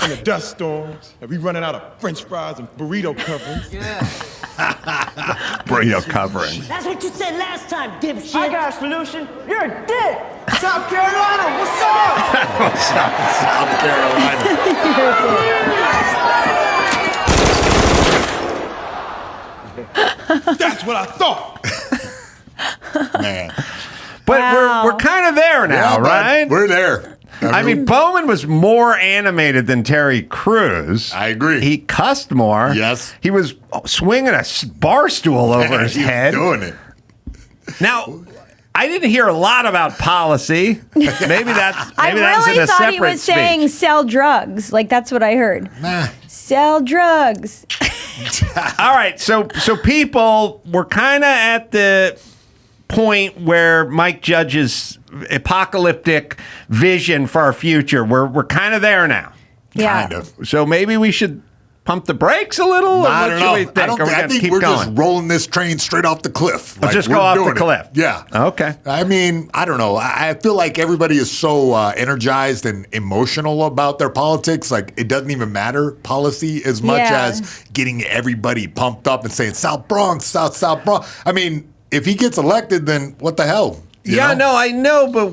S6: And the dust storms, and we running out of French fries and burrito coverings.
S2: Burrito covering.
S7: That's what you said last time, dipshit.
S8: I got a solution. You're a dick. South Carolina, what's up?
S4: South Carolina.
S6: That's what I thought.
S4: Man.
S2: But
S3: Wow.
S2: we're kind of there now,
S4: Yeah, bud.
S2: right?
S4: We're there.
S2: I mean, Bowman was more animated than Terry Crews.
S4: I agree.
S2: He cussed more.
S4: Yes.
S2: He was swinging a bar stool over his
S4: He was
S2: head.
S4: doing it.
S2: Now, I didn't hear a lot about policy. Maybe that's
S3: I
S2: maybe that was in
S3: really
S2: a
S3: thought
S2: separate
S3: he was
S2: speech.
S3: saying sell drugs. Like, that's what I heard.
S4: Nah.
S3: Sell drugs.
S2: All right, so people were kind of at the point where Mike Judge's apocalyptic vision for our future, we're kind of there now.
S3: Yeah.
S4: Kind of.
S2: So maybe we should pump the brakes a little? Or
S4: I
S2: what
S4: don't
S2: should
S4: know.
S2: we think?
S4: I don't
S2: Are we
S4: think, I
S2: gonna
S4: think
S2: keep
S4: we're
S2: going?
S4: just rolling this train straight off the cliff.
S2: Let's just
S4: we're
S2: go off the
S4: doing it.
S2: cliff.
S4: Yeah.
S2: Okay.
S4: I mean, I don't know. I feel like everybody is so energized and emotional about their politics. Like, it doesn't even matter policy as much
S3: Yeah.
S4: as getting everybody pumped up and saying South Bronx, South Bronx. I mean, if he gets elected, then what the hell? You
S2: Yeah,
S4: know?
S2: no, I know, but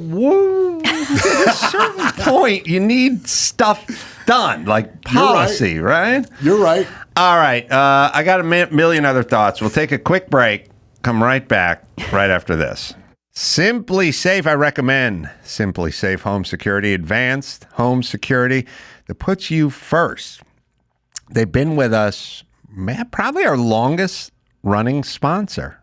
S2: at a certain point, you need stuff done, like policy, right?
S4: You're right.
S2: All right. I got a million other thoughts. We'll take a quick break. Come right back right after this. Simply Safe, I recommend Simply Safe Home Security, advanced home security that puts you first. They've been with us, probably our longest running sponsor.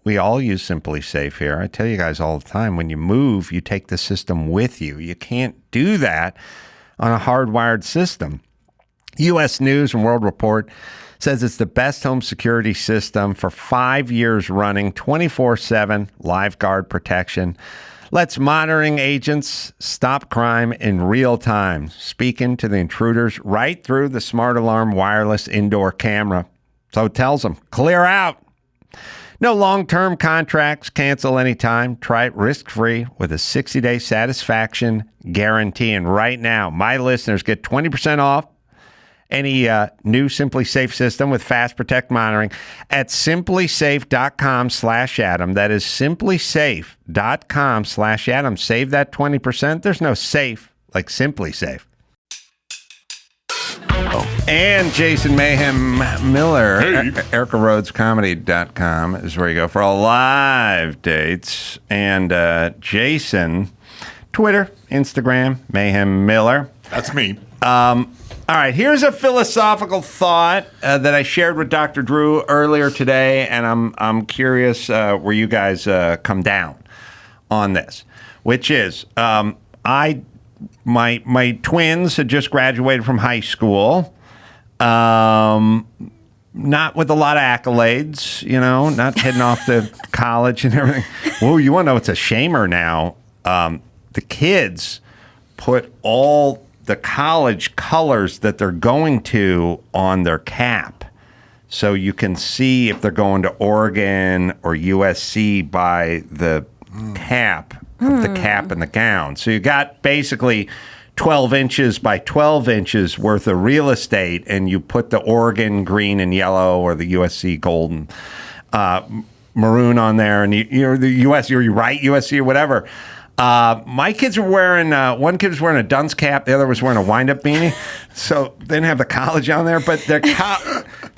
S2: We all use Simply Safe here. I tell you guys all the time, when you move, you take the system with you. You can't do that on a hardwired system. U.S. News and World Report says it's the best home security system for 5 years running, 24/7 live guard protection. Lets monitoring agents stop crime in real time, speaking to the intruders right through the smart alarm wireless indoor camera. So it tells them, clear out. No long-term contracts, cancel anytime. Try it risk-free with a 60-day satisfaction guarantee. And right now, my listeners get 20% off any new Simply Safe system with Fast Protect monitoring at simplysafe.com/Adam. That is simplysafe.com/Adam. Save that 20%. There's no safe like Simply Safe. And Jason Mayhem Miller, Erica Rhodes Comedy.com is where you go for all live dates. And Jason, Twitter, Instagram, Mayhem Miller.
S4: That's me.
S2: All right, here's a philosophical thought that I shared with Dr. Drew earlier today, and I'm curious where you guys come down on this, which is my twins had just graduated from high school. Not with a lot of accolades, not heading off to college and everything. Well, you want to know what's a shamer now? The kids put all the college colors that they're going to on their cap. So you can see if they're going to Oregon or USC by the cap of the cap and the gown. So you got basically 12 inches by 12 inches worth of real estate, and you put the Oregon green and yellow or the USC gold and maroon on there, and you're the USC or you write USC or whatever. My kids were wearing, one kid was wearing a dunce cap, the other was wearing a wind-up beanie. So they didn't have the college on there, but the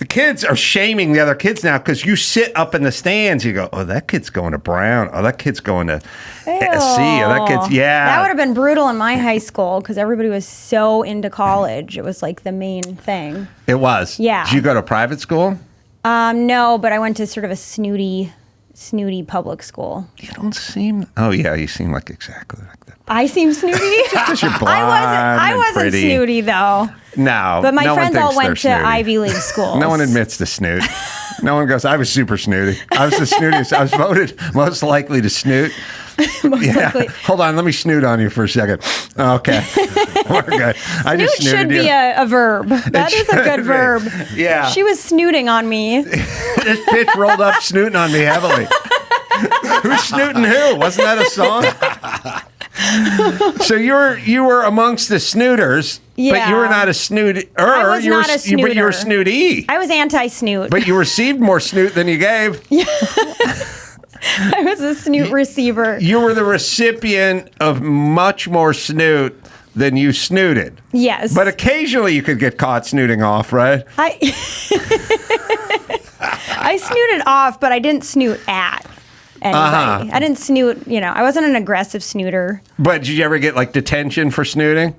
S2: kids are shaming the other kids now because you sit up in the stands, you go, oh, that kid's going to Brown. Oh, that kid's going to SC. Oh, that kid's, yeah.
S3: That would have been brutal in my high school because everybody was so into college. It was like the main thing.
S2: It was?
S3: Yeah.
S2: Did you go to private school?
S3: No, but I went to sort of a snooty public school.
S2: You don't seem... Oh, yeah, you seem like exactly like that.
S3: I seem snooty?
S2: Because you're blonde
S3: I wasn't
S2: pretty.
S3: Snooty, though.
S2: No.
S3: But my
S2: no
S3: friends all went to
S2: snooty.
S3: Ivy League schools.
S2: No one admits to snoot. No one goes, I was super snooty. I was the snootiest. I was voted most likely to snoot.
S3: Likely.
S2: Hold on, let me snoot on you for a second. Okay. We're good. I just snooted
S3: should
S2: you.
S3: be a verb. That is a good verb.
S2: Yeah.
S3: She was snooting on me.
S2: This bitch rolled up snooting on me heavily. Who's snooting who? Wasn't that a song? So you were amongst the snooters, but you were not a snooter.
S3: I was not a snooter.
S2: But you were snooty.
S3: I was anti-snoot.
S2: But you received more snoot than you gave.
S3: Yeah. I was a snoot receiver.
S2: You were the recipient of much more snoot than you snooted.
S3: Yes.
S2: But occasionally you could get caught snooting off, right?
S3: I snooted off, but I didn't snoot at anybody. I didn't snoot, I wasn't an aggressive snooter.
S2: But did you ever get like detention for snooting?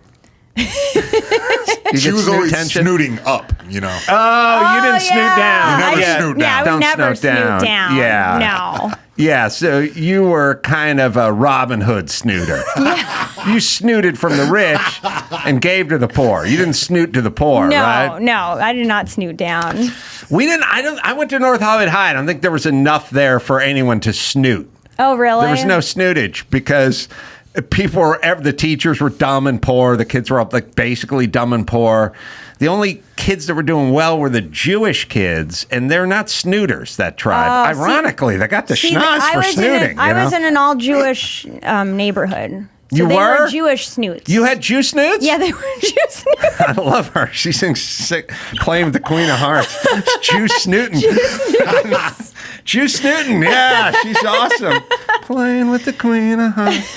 S4: She was always snooting up,
S2: Oh, you didn't snoot down.
S4: You never snoot down.
S3: Yeah, I would never snoot down.
S2: Yeah.
S3: No.
S2: Yeah, so you were kind of a Robin Hood snooter. Yeah. You snooted from the rich and gave to the poor. You didn't snoot to the poor, right?
S3: No, I did not snoot down.
S2: I went to North Hollywood High. I don't think there was enough there for anyone to snoot.
S3: Oh, really?
S2: There was no snootage because the teachers were dumb and poor. The kids were basically dumb and poor. The only kids that were doing well were the Jewish kids, and they're not snooters, that tribe. Ironically, they got the schnoz for snooting.
S3: I was in an all-Jewish neighborhood. So
S2: they
S3: were Jewish snoots.
S2: You had Jew snoots?
S3: Yeah, they were Jew snoots.
S2: I love her. She sings playing with the Queen of Hearts. Jew snooting. Jew snooting. Yeah, she's awesome. Playing with the Queen of Hearts.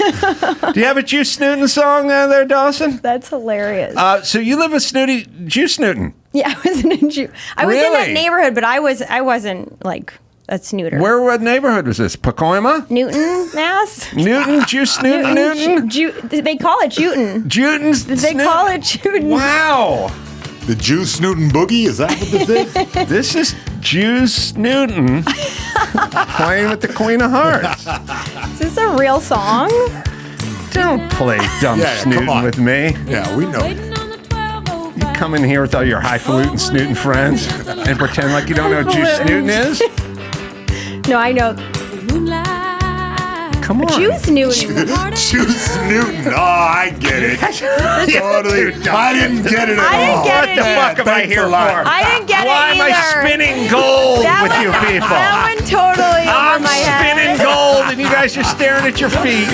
S2: Do you have a Jew snooting song there, Dawson?
S3: That's hilarious.
S2: So you live with snooty Jew snooting?
S3: Yeah, I was in a Jew. I was in that neighborhood, but I wasn't like a snooter.
S2: What neighborhood was this? Pacoima?
S3: Newton, Mass.
S2: Newton, Jew snooting, Newton?
S3: They call it Jewton.
S2: Jewton's
S3: They call it Jewton.
S2: Wow.
S4: The Jew snooting boogie? Is that what this is?
S2: This is Jew snooting playing with the Queen of Hearts.
S3: Is this a real song?
S2: Don't play dumb snooting with me.
S4: Yeah, we know.
S2: You come in here with all your highfalutin snooting friends and pretend like you don't know what Jew snooting is?
S3: No, I know.
S2: Come on.
S3: Juice Newton.
S4: Juice Newton. Oh, I get it. Totally. I didn't get it at
S3: I didn't
S4: all.
S3: get
S2: What
S3: it.
S2: the fuck am I
S4: Thanks
S2: here
S4: a
S2: for?
S4: lot.
S3: I didn't get
S2: Why
S3: it
S2: am I
S3: either.
S2: spinning gold with you people?
S3: That went totally over
S2: I'm
S3: my
S2: spinning
S3: head.
S2: gold, and you guys are staring at your feet.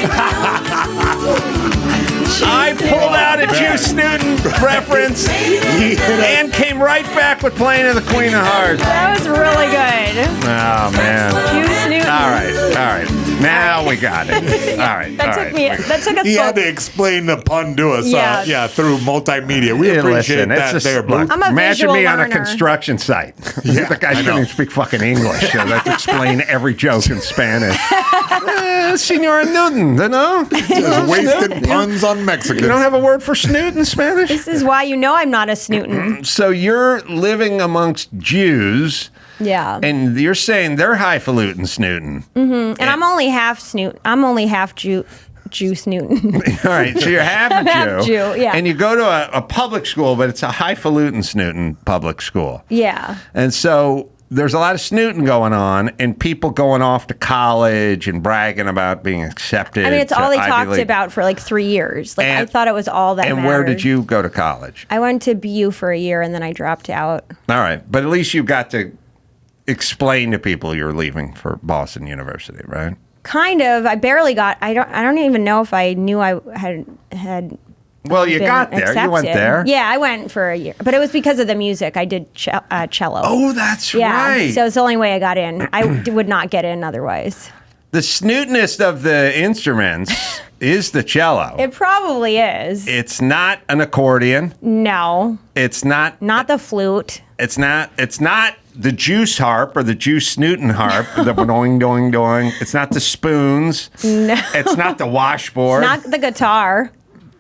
S2: I pulled out a Juice Newton reference and came right back with playing of the Queen of Hearts.
S3: That was really good.
S2: Oh, man.
S3: Juice Newton.
S2: All right. Now we got it. All right.
S3: That took us
S4: He had
S3: both.
S4: to explain the pun to us,
S3: Yeah.
S4: through multimedia. We appreciate that there, Boo.
S3: I'm a
S2: Imagine
S3: visual
S2: me on a
S3: learner.
S2: construction site.
S4: Yeah,
S2: The guy
S4: I
S2: couldn't
S4: know.
S2: even speak fucking English. So I have to explain every joke in Spanish. Senor Newton, you know?
S4: Just wasting puns on Mexicans.
S2: You don't have a word for snoot in Spanish?
S3: This is why you know I'm not a snootin'.
S2: So you're living amongst Jews,
S3: Yeah.
S2: and you're saying they're highfalutin snootin'.
S3: And I'm only half snoot. I'm only half Juice Newton.
S2: All right, so you're half a Jew.
S3: Half Jew, yeah.
S2: And you go to a public school, but it's a highfalutin snootin' public school.
S3: Yeah.
S2: And so there's a lot of snooting going on, and people going off to college and bragging about being accepted.
S3: I mean, it's all they
S2: to Ivy
S3: talked
S2: League.
S3: about for like 3 years. Like, I thought it was all that
S2: And
S3: mattered.
S2: where did you go to college?
S3: I went to BU for a year and then I dropped out.
S2: All right, but at least you got to explain to people you're leaving for Boston University, right?
S3: Kind of. I barely got. I don't even know if I knew I had.
S2: Well, you
S3: been
S2: got there. You went
S3: accepted.
S2: there.
S3: Yeah, I went for a year, but it was because of the music. I did cello.
S2: Oh, that's
S3: yeah.
S2: right.
S3: So it's the only way I got in. I would not get in otherwise.
S2: The snootinest of the instruments is the cello.
S3: It probably is.
S2: It's not an accordion.
S3: No,
S2: It's not.
S3: not the flute.
S2: It's not the juice harp or the juice snootin' harp. The doing doing doing. It's not the spoons.
S3: No.
S2: It's not the washboard.
S3: Not the guitar.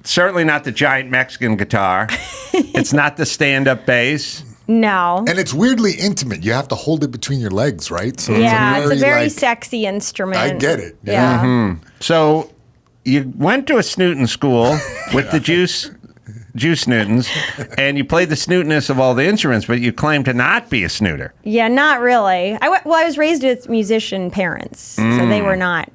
S2: Certainly not the giant Mexican guitar. It's not the stand-up bass.
S3: No.
S4: And it's weirdly intimate. You have to hold it between your legs, right? So
S3: Yeah, it's a very
S4: like,
S3: sexy instrument.
S4: I get it.
S3: Yeah.
S2: Mm-hmm. So you went to a snootin' school with the juice snootins, and you played the snootiness of all the instruments, but you claim to not be a snooter.
S3: Yeah, not really. I was raised with musician parents, so they were not,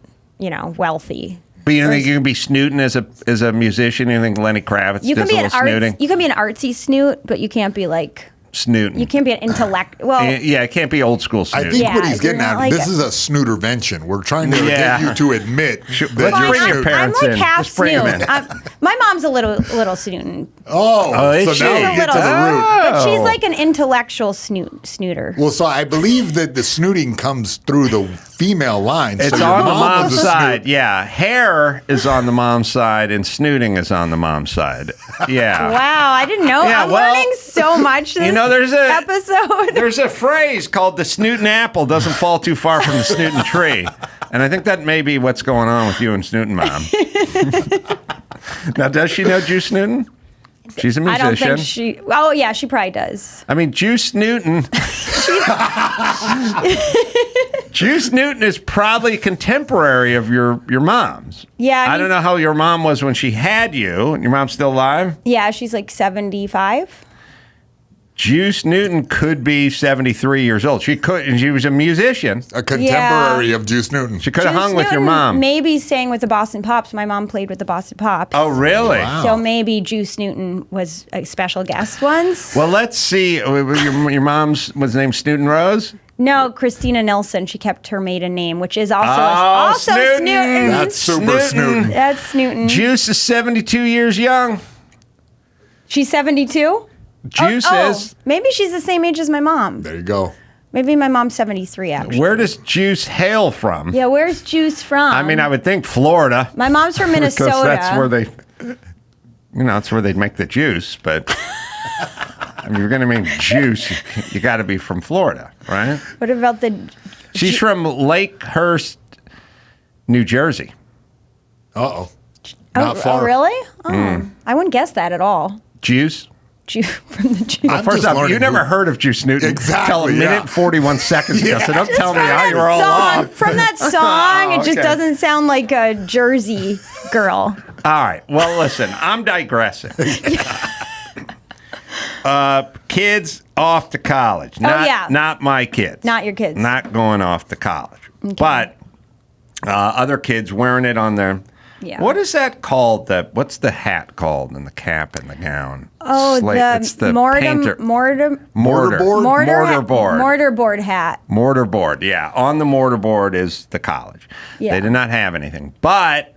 S3: wealthy.
S2: But you don't think you can be snooting as a musician? You think Lenny Kravitz
S3: You can
S2: does
S3: be
S2: a little snooting?
S3: You can be an artsy snoot, but you can't be like
S2: Snooting.
S3: you can't be an intellect. Well,
S2: Yeah, it can't be old school
S4: I
S2: snooting.
S4: think
S3: Yeah,
S4: what he's
S3: if you're
S4: getting
S3: not
S4: at,
S3: like
S4: this
S3: a-
S4: is a snootervention. We're trying to
S2: Yeah.
S4: get you to admit that
S2: Let's
S4: you're
S2: bring your
S4: snooting.
S2: parents
S3: I'm like
S2: in.
S3: half
S2: Just bring 'em
S3: snoot.
S2: in.
S3: My mom's a little snootin',
S4: Oh,
S2: is
S4: so
S2: she?
S4: now
S3: She's a
S4: we get to
S3: little-
S4: the root.
S3: but she's like an intellectual snooter.
S4: Well, so I believe that the snooting comes through the female line.
S2: It's
S4: so your
S2: on the
S4: mom
S2: mom's
S4: was a snoot.
S2: side. Yeah, hair is on the mom's side, and snooting is on the mom's side. Yeah.
S3: Wow, I didn't know.
S2: Yeah,
S3: I'm
S2: well,
S3: learning so much this episode.
S2: There's a phrase called the snootin' apple doesn't fall too far from the snootin' tree. And I think that may be what's going on with you and snootin' mom. Now, does she know Juice Snootin'? She's a
S3: I
S2: musician.
S3: don't think she. Oh yeah, she probably does.
S2: I mean, Juice Newton. Juice Newton is probably contemporary of your mom's.
S3: Yeah,
S2: I don't know how your mom was when she had you. Your mom's still alive?
S3: Yeah, she's like 75.
S2: Juice Newton could be 73 years old. She could, and she was a musician.
S4: A contemporary of Juice Newton.
S2: She could have
S3: Juice
S2: hung with your
S3: Newton
S2: mom.
S3: Maybe sang with the Boston Pops. My mom played with the Boston Pops.
S2: Oh, really?
S4: Wow.
S3: So maybe Juice Newton was a special guest once.
S2: Well, let's see. Your mom's was named Snootin' Rose?
S3: No, Christina Nilsson. She kept her maiden name, which is also
S2: Oh, Snootin'.
S3: Snootin'.
S4: That's super snootin'.
S3: That's Snootin'.
S2: Juice is 72 years young.
S3: She's 72?
S2: Juice
S3: Oh,
S2: is.
S3: maybe she's the same age as my mom.
S4: There you go.
S3: Maybe my mom's 73, actually.
S2: Where does Juice hail from?
S3: Yeah, where's Juice from?
S2: I mean, I would think Florida.
S3: My mom's from Minnesota.
S2: Because that's where they, that's where they'd make the juice. But I mean, you're going to make juice, you got to be from Florida, right?
S3: What about the...
S2: She's from Lakehurst, New Jersey.
S4: Uh-oh. Not far.
S3: Oh, really? Oh, I wouldn't guess that at all.
S2: Juice?
S3: From the Juice.
S4: I'm
S2: First
S4: just
S2: off, you
S4: learning
S2: never
S4: who-
S2: heard of Juice Newton.
S4: Exactly,
S2: Until a minute
S4: yeah.
S2: and 41 seconds ago. So don't tell me
S3: From
S2: how you were all
S3: that song,
S2: off.
S3: From that song, it just
S2: okay.
S3: doesn't sound like a Jersey girl.
S2: All right. Well, listen, I'm digressing. Kids off to college.
S3: Oh, yeah.
S2: Not my kids.
S3: Not your kids.
S2: Not going off to college. But Other kids wearing it on their.
S3: Yeah.
S2: What is that called? What's the hat called and the cap and the gown?
S3: Oh,
S2: It's the painter.
S3: mortarboard hat.
S2: Mortarboard, yeah. On the mortarboard is the college.
S3: Yeah.
S2: They did not have anything. But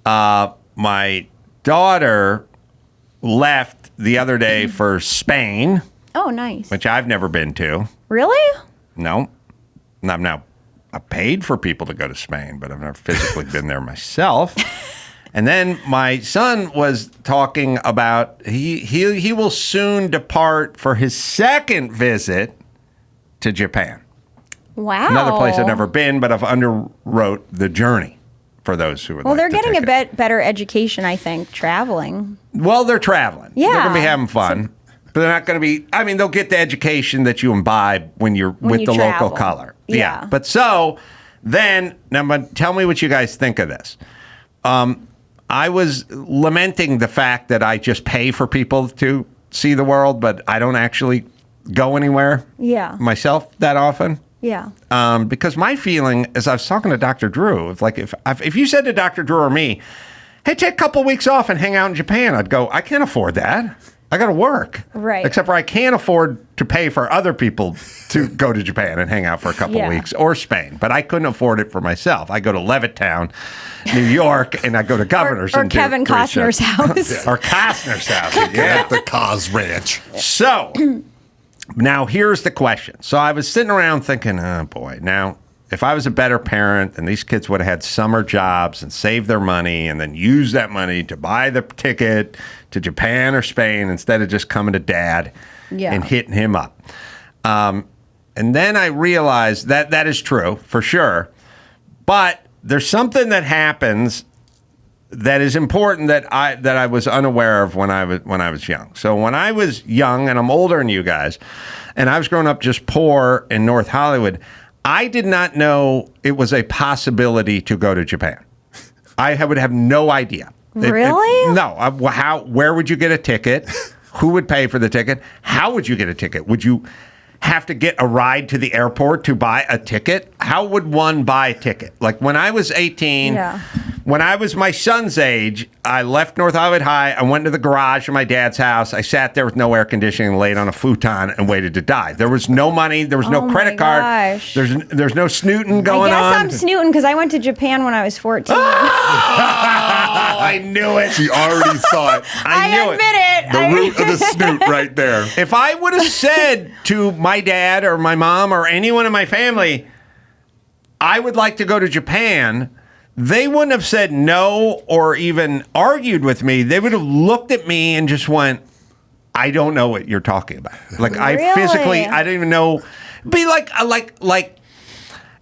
S2: my daughter left the other day for Spain,
S3: Oh, nice.
S2: which I've never been to.
S3: Really?
S2: No. I paid for people to go to Spain, but I've never physically been there myself. And then my son was talking about he will soon depart for his second visit to Japan.
S3: Wow.
S2: Another place I've never been, but I've underwrote the journey for those who would
S3: Well,
S2: like
S3: they're
S2: to
S3: getting
S2: take
S3: a better education, I think, traveling.
S2: Well, they're traveling.
S3: Yeah.
S2: They're going to be having fun. But they're not going to be, I mean, they'll get the education that you imbibe when you're with
S3: you
S2: the
S3: travel.
S2: local color.
S3: Yeah.
S2: But so then, now tell me what you guys think of this. I was lamenting the fact that I just pay for people to see the world, but I don't actually go anywhere myself that often.
S3: Yeah.
S2: Because my feeling, as I was talking to Dr. Drew, if you said to Dr. Drew or me, hey, take a couple weeks off and hang out in Japan, I'd go, I can't afford that. I got to work.
S3: Right.
S2: Except for I can't afford to pay for other people to go to Japan and hang out for a couple weeks, or Spain. But I couldn't afford it for myself. I go to Levittown, New York, and I go to Governor's.
S3: Or
S2: and do
S3: Kevin
S2: 3
S3: Costner's
S2: shows.
S3: house.
S2: Or Costner's house. Yeah.
S4: At the Cos Ranch.
S2: So now here's the question. So I was sitting around thinking, oh boy, now if I was a better parent and these kids would have had summer jobs and saved their money and then used that money to buy the ticket to Japan or Spain instead of just coming to dad and hitting him up. And then I realized that is true for sure. But there's something that happens that is important that I was unaware of when I was young. So when I was young, and I'm older than you guys, and I was growing up just poor in North Hollywood, I did not know it was a possibility to go to Japan. I would have no idea.
S3: Really?
S2: No. Where would you get a ticket? Who would pay for the ticket? How would you get a ticket? Would you have to get a ride to the airport to buy a ticket? How would one buy a ticket? Like when I was 18, when I was my son's age, I left North Hollywood High. I went to the garage of my dad's house. I sat there with no air conditioning, laid on a futon, and waited to die. There was no money. There was no credit card.
S3: Gosh.
S2: There's no snooting going on.
S3: I guess I'm snooting because I went to Japan when I was 14.
S2: I knew it.
S4: She already saw it.
S2: I knew
S3: admit it.
S4: The root of the snoot right there.
S2: If I would have said to my dad or my mom or anyone in my family, I would like to go to Japan, they wouldn't have said no or even argued with me. They would have looked at me and just went, I don't know what you're talking about. Like
S3: Really?
S2: I don't even know. Be like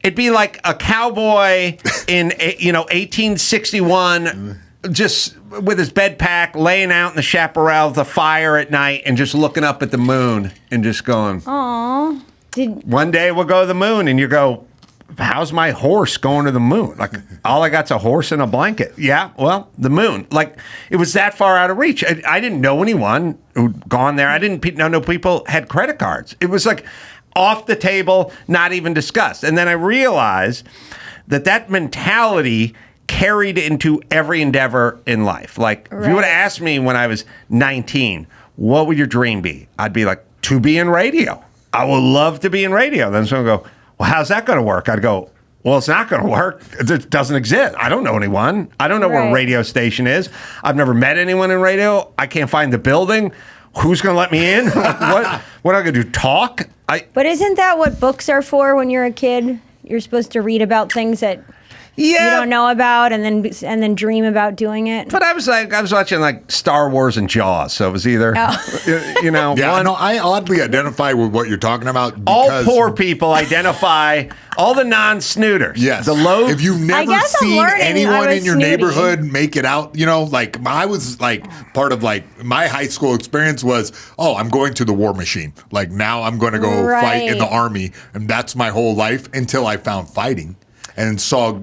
S2: it'd be like a cowboy in 1861, just with his bed pack, laying out in the chaparral with a fire at night, and just looking up at the moon and just going,
S3: Aw.
S2: one day we'll go to the moon, and you go, how's my horse going to the moon? Like, all I got's a horse and a blanket. Yeah, well, the moon. Like, it was that far out of reach. I didn't know anyone who'd gone there. I didn't know people had credit cards. It was like off the table, not even discussed. And then I realized that mentality carried into every endeavor in life. Like, if you would have asked me when I was 19, what would your dream be? I'd be like, to be in radio. I would love to be in radio. Then someone would go, well, how's that going to work? I'd go, well, it's not going to work. It doesn't exist. I don't know anyone. I don't know where a radio station is. I've never met anyone in radio. I can't find the building. Who's going to let me in? What am I going to do? Talk?
S3: But isn't that what books are for when you're a kid? You're supposed to read about things that you don't know about, and then dream about doing it.
S2: But I was watching like Star Wars and Jaws, so it was either
S4: Yeah, no, I oddly identify with what you're talking about.
S2: All poor people identify all the non-snooters.
S4: Yes.
S2: The low.
S4: If you've never seen anyone in your neighborhood make it out, like I was like part of like my high school experience was, I'm going to the war machine. Like now I'm going to go fight in the army, and that's my whole life until I found fighting and saw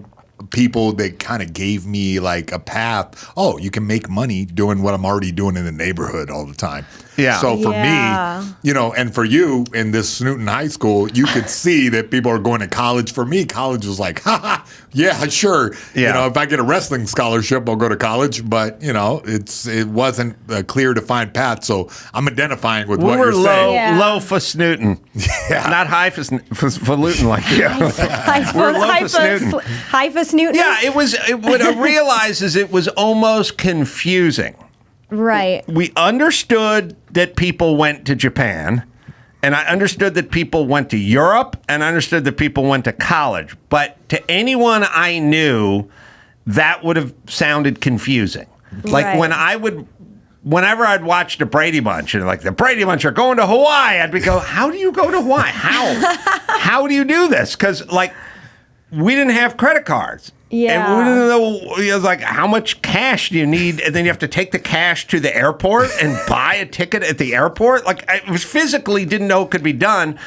S4: people that kind of gave me like a path. Oh, you can make money doing what I'm already doing in the neighborhood all the time.
S2: Yeah.
S4: So for
S3: Yeah.
S4: me, and for you in this snooting high school, you could see that people are going to college. For me, college was like, yeah, sure.
S2: Yeah.
S4: If I get a wrestling scholarship, I'll go to college. But, it wasn't a clear defined path. So I'm identifying with what you're saying.
S3: Yeah.
S2: Low for snooting.
S4: Yeah.
S2: Not high for looting like you. We're low for snooting.
S3: High for snooting?
S2: Yeah, what I realized is it was almost confusing.
S3: Right.
S2: We understood that people went to Japan, and I understood that people went to Europe, and I understood that people went to college. But to anyone I knew, that would have sounded confusing. Like
S3: Right.
S2: whenever I'd watch the Brady Bunch, and like the Brady Bunch are going to Hawaii, I'd be go, how do you go to Hawaii? How do you do this? Because like we didn't have credit cards.
S3: Yeah.
S2: And we didn't know, it was like, how much cash do you need? And then you have to take the cash to the airport and buy a ticket at the airport. Like, I was physically didn't know it could be done.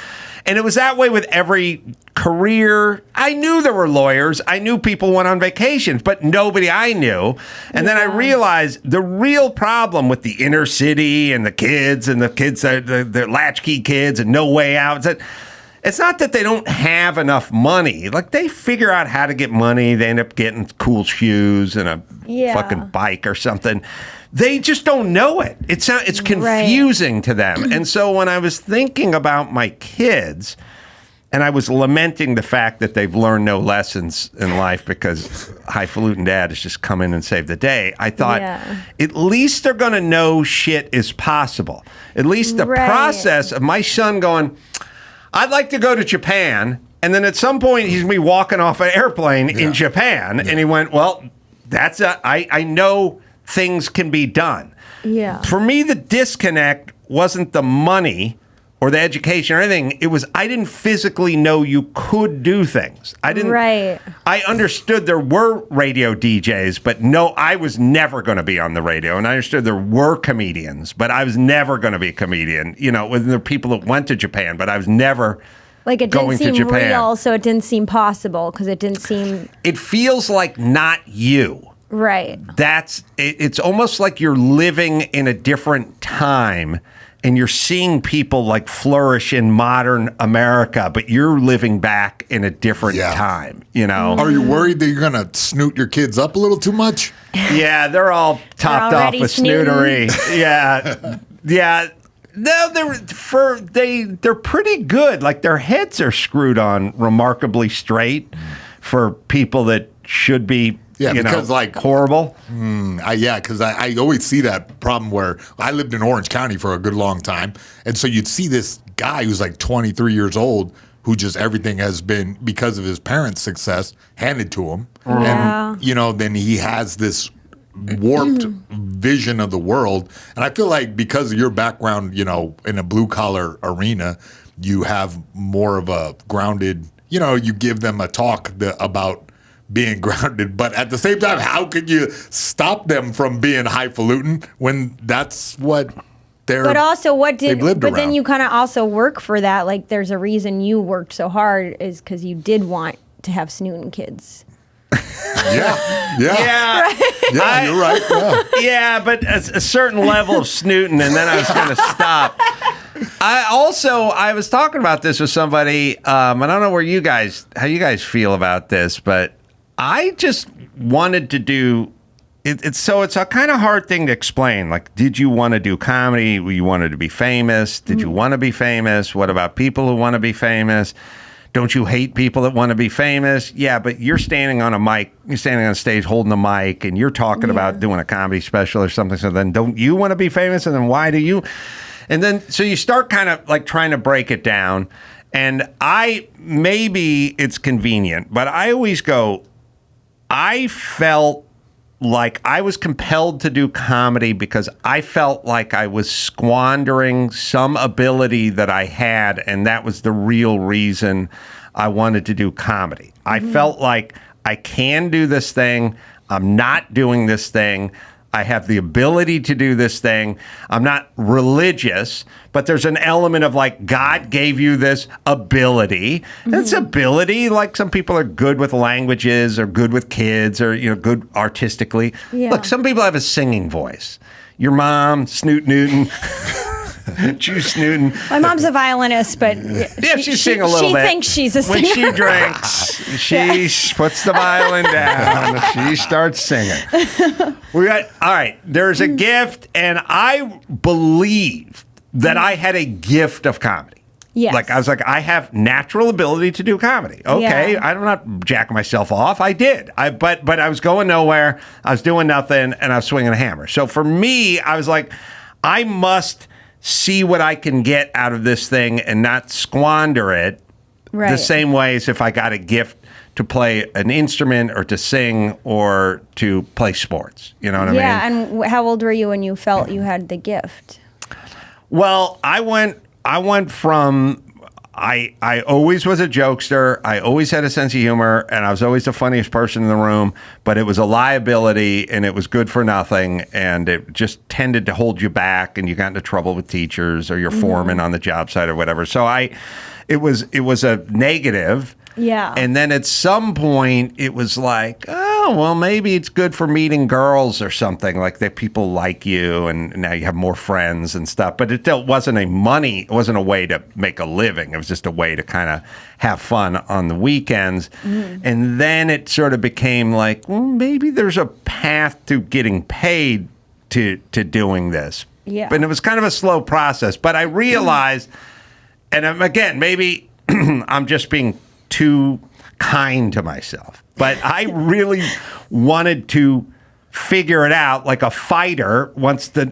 S2: And it was that way with every career. I knew there were lawyers. I knew people went on vacations, but nobody I knew. And then I realized the real problem with the inner city and the kids, the latchkey kids and no way out, is that it's not that they don't have enough money. Like, they figure out how to get money. They end up getting cool shoes and a fucking bike or something. They just don't know it. It's confusing to them. And so when I was thinking about my kids, and I was lamenting the fact that they've learned no lessons in life because highfalutin dad has just come in and saved the day, I thought, at least they're going to know shit is possible. At least the process of my son going, I'd like to go to Japan, and then at some point he's going to be walking off an airplane in Japan, and he went, well, I know things can be done.
S3: Yeah.
S2: For me, the disconnect wasn't the money or the education or anything. It was I didn't physically know you could do things. I didn't.
S3: Right.
S2: I understood there were radio DJs, but no, I was never going to be on the radio. And I understood there were comedians, but I was never going to be a comedian. There were people that went to Japan, but I was never
S3: Like it
S2: going
S3: didn't
S2: to
S3: seem
S2: Japan.
S3: real, so it didn't seem possible because it didn't seem
S2: It feels like not you.
S3: right.
S2: It's almost like you're living in a different time and you're seeing people like flourish in modern America, but you're living back in a different time,
S4: Are you worried that you're going to snoot your kids up a little too much?
S2: Yeah, they're all topped off
S3: already
S2: with
S3: snooting.
S2: snootery. Yeah. No, they're pretty good. Like their heads are screwed on remarkably straight for people that should be
S4: because
S2: horrible.
S4: Because I always see that problem where I lived in Orange County for a good long time. And so you'd see this guy who's like 23 years old who just everything has been, because of his parents' success, handed to him.
S3: Yeah.
S4: And, then he has this warped vision of the world. And I feel like because of your background, in a blue collar arena, you have more of a grounded, you give them a talk about being grounded, but at the same time, how could you stop them from being highfalutin when that's what they're?
S3: But also,
S4: they've lived
S3: but then
S4: around?
S3: you kind of also work for that. Like, there's a reason you worked so hard is because you did want to have snooting kids.
S4: Yeah.
S2: Yeah.
S4: Yeah, you're right. Yeah.
S2: Yeah, but a certain level of snooting, and then I was going to stop. I was talking about this with somebody. I don't know how you guys feel about this, but I just wanted to do it. It's a kind of hard thing to explain. Like, did you want to do comedy? You wanted to be famous? Did you want to be famous? What about people who want to be famous? Don't you hate people that want to be famous? Yeah, but you're standing on a mic, you're standing on stage holding a mic, and you're talking about doing a comedy special or something. So then don't you want to be famous? And then why do you? And then, so you start kind of like trying to break it down. And maybe it's convenient, but I always go, I felt like I was compelled to do comedy because I felt like I was squandering some ability that I had, and that was the real reason I wanted to do comedy. I felt like I can do this thing. I'm not doing this thing. I have the ability to do this thing. I'm not religious, but there's an element of like God gave you this ability. It's ability. Like some people are good with languages or good with kids or good artistically.
S3: Yeah.
S2: Look, some people have a singing voice. Your mom, Snoot Newton. Juice Newton.
S3: My mom's a violinist, but
S2: She sing a little
S3: she
S2: bit.
S3: She thinks she's a singer.
S2: When she drinks, she puts the violin down. She starts singing. All right. There's a gift, and I believe that I had a gift of comedy.
S3: Yes.
S2: Like, I was like, I have natural ability to do comedy. Okay.
S3: Yeah.
S2: I'm not jacking myself off. I did. But I was going nowhere. I was doing nothing, and I was swinging a hammer. So for me, I was like, I must see what I can get out of this thing and not squander it the same way as if I got a gift to play an instrument or to sing or to play sports. You know what I mean?
S3: Yeah. And how old were you when you felt you had the gift?
S2: Well, I went from I always was a jokester. I always had a sense of humor, and I was always the funniest person in the room, but it was a liability, and it was good for nothing, and it just tended to hold you back, and you got into trouble with teachers or your foreman on the job site or whatever. So it was a negative.
S3: Yeah.
S2: And then at some point, it was like, oh, well, maybe it's good for meeting girls or something, like that people like you and now you have more friends and stuff. But it wasn't it wasn't a way to make a living. It was just a way to kind of have fun on the weekends. And then it sort of became like, well, maybe there's a path to getting paid to doing this.
S3: Yeah.
S2: But it was kind of a slow process. But I realized, and again, maybe I'm just being too kind to myself, but I really wanted to figure it out, like a fighter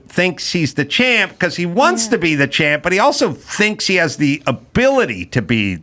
S2: thinks he's the champ because he wants to be the champ, but he also thinks he has the ability to be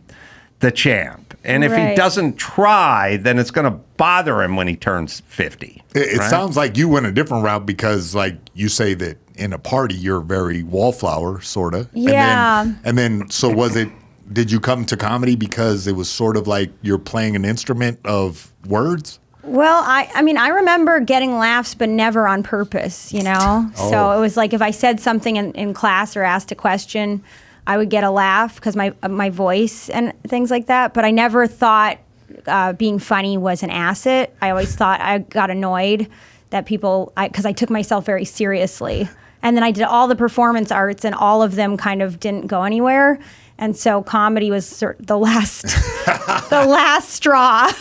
S2: the champ. And if he doesn't try, then it's going to bother him when he turns 50.
S4: It sounds like you went a different route because, like, you say that in a party you're very wallflower, sort of.
S3: Yeah.
S4: And then, so was it? Did you come to comedy because it was sort of like you're playing an instrument of words?
S3: Well, I mean, I remember getting laughs, but never on purpose, you know? So it was like if I said something in class or asked a question, I would get a laugh because my voice and things like that. But I never thought being funny was an asset. I always thought I got annoyed that people, because I took myself very seriously. And then I did all the performance arts, and all of them kind of didn't go anywhere. And so comedy was the last straw.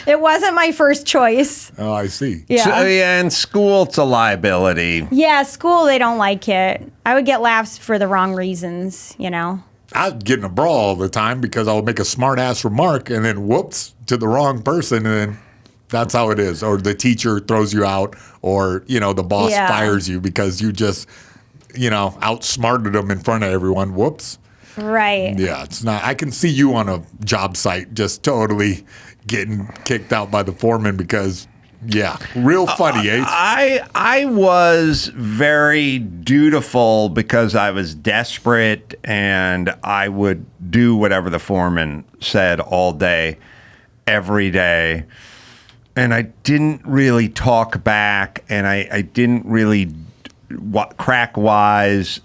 S3: It wasn't my first choice.
S4: Oh, I see.
S3: Yeah.
S2: So, in school, it's a liability.
S3: Yeah, school, they don't like it. I would get laughs for the wrong reasons, you know?
S4: I'd get in a brawl all the time because I would make a smart ass remark and then whoops to the wrong person, and then that's how it is. Or the teacher throws you out, or, you know, the boss fires you because you just, you know, outsmarted them in front of everyone. Whoops.
S3: Right.
S4: Yeah, it's not. I can see you on a job site just totally getting kicked out by the foreman because, yeah, real funny, eh?
S2: I was very dutiful because I was desperate, and I would do whatever the foreman said all day, every day. And I didn't really talk back, and I didn't really crack wise.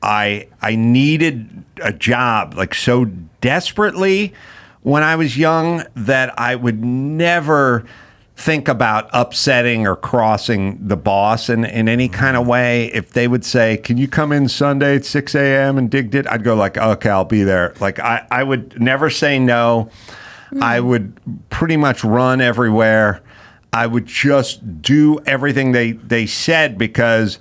S2: I needed a job like so desperately when I was young that I would never think about upsetting or crossing the boss in any kind of way. If they would say, can you come in Sunday at 6 a.m. and dig it? I'd go like, okay, I'll be there. Like I would never say no. I would pretty much run everywhere. I would just do everything they said because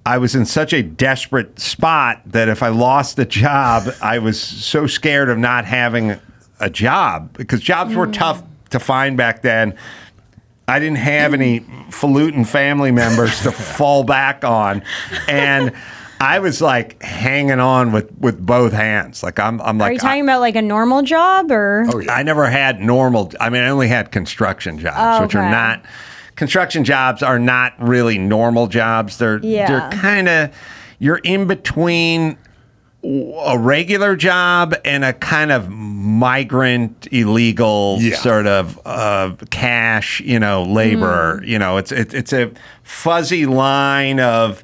S2: I was in such a desperate spot that if I lost the job, I was so scared of not having a job because jobs were tough to find back then. I didn't have any falutin family members to fall back on, and I was like hanging on with both hands. Like I'm like.
S3: Are you talking about like a normal job or?
S4: Oh, yeah.
S2: I never had normal. I mean, I only had construction jobs, which are not. Construction jobs are not really normal jobs. They're kind of, you're in between a regular job and a kind of migrant, illegal sort of cash, laborer. It's a fuzzy line of,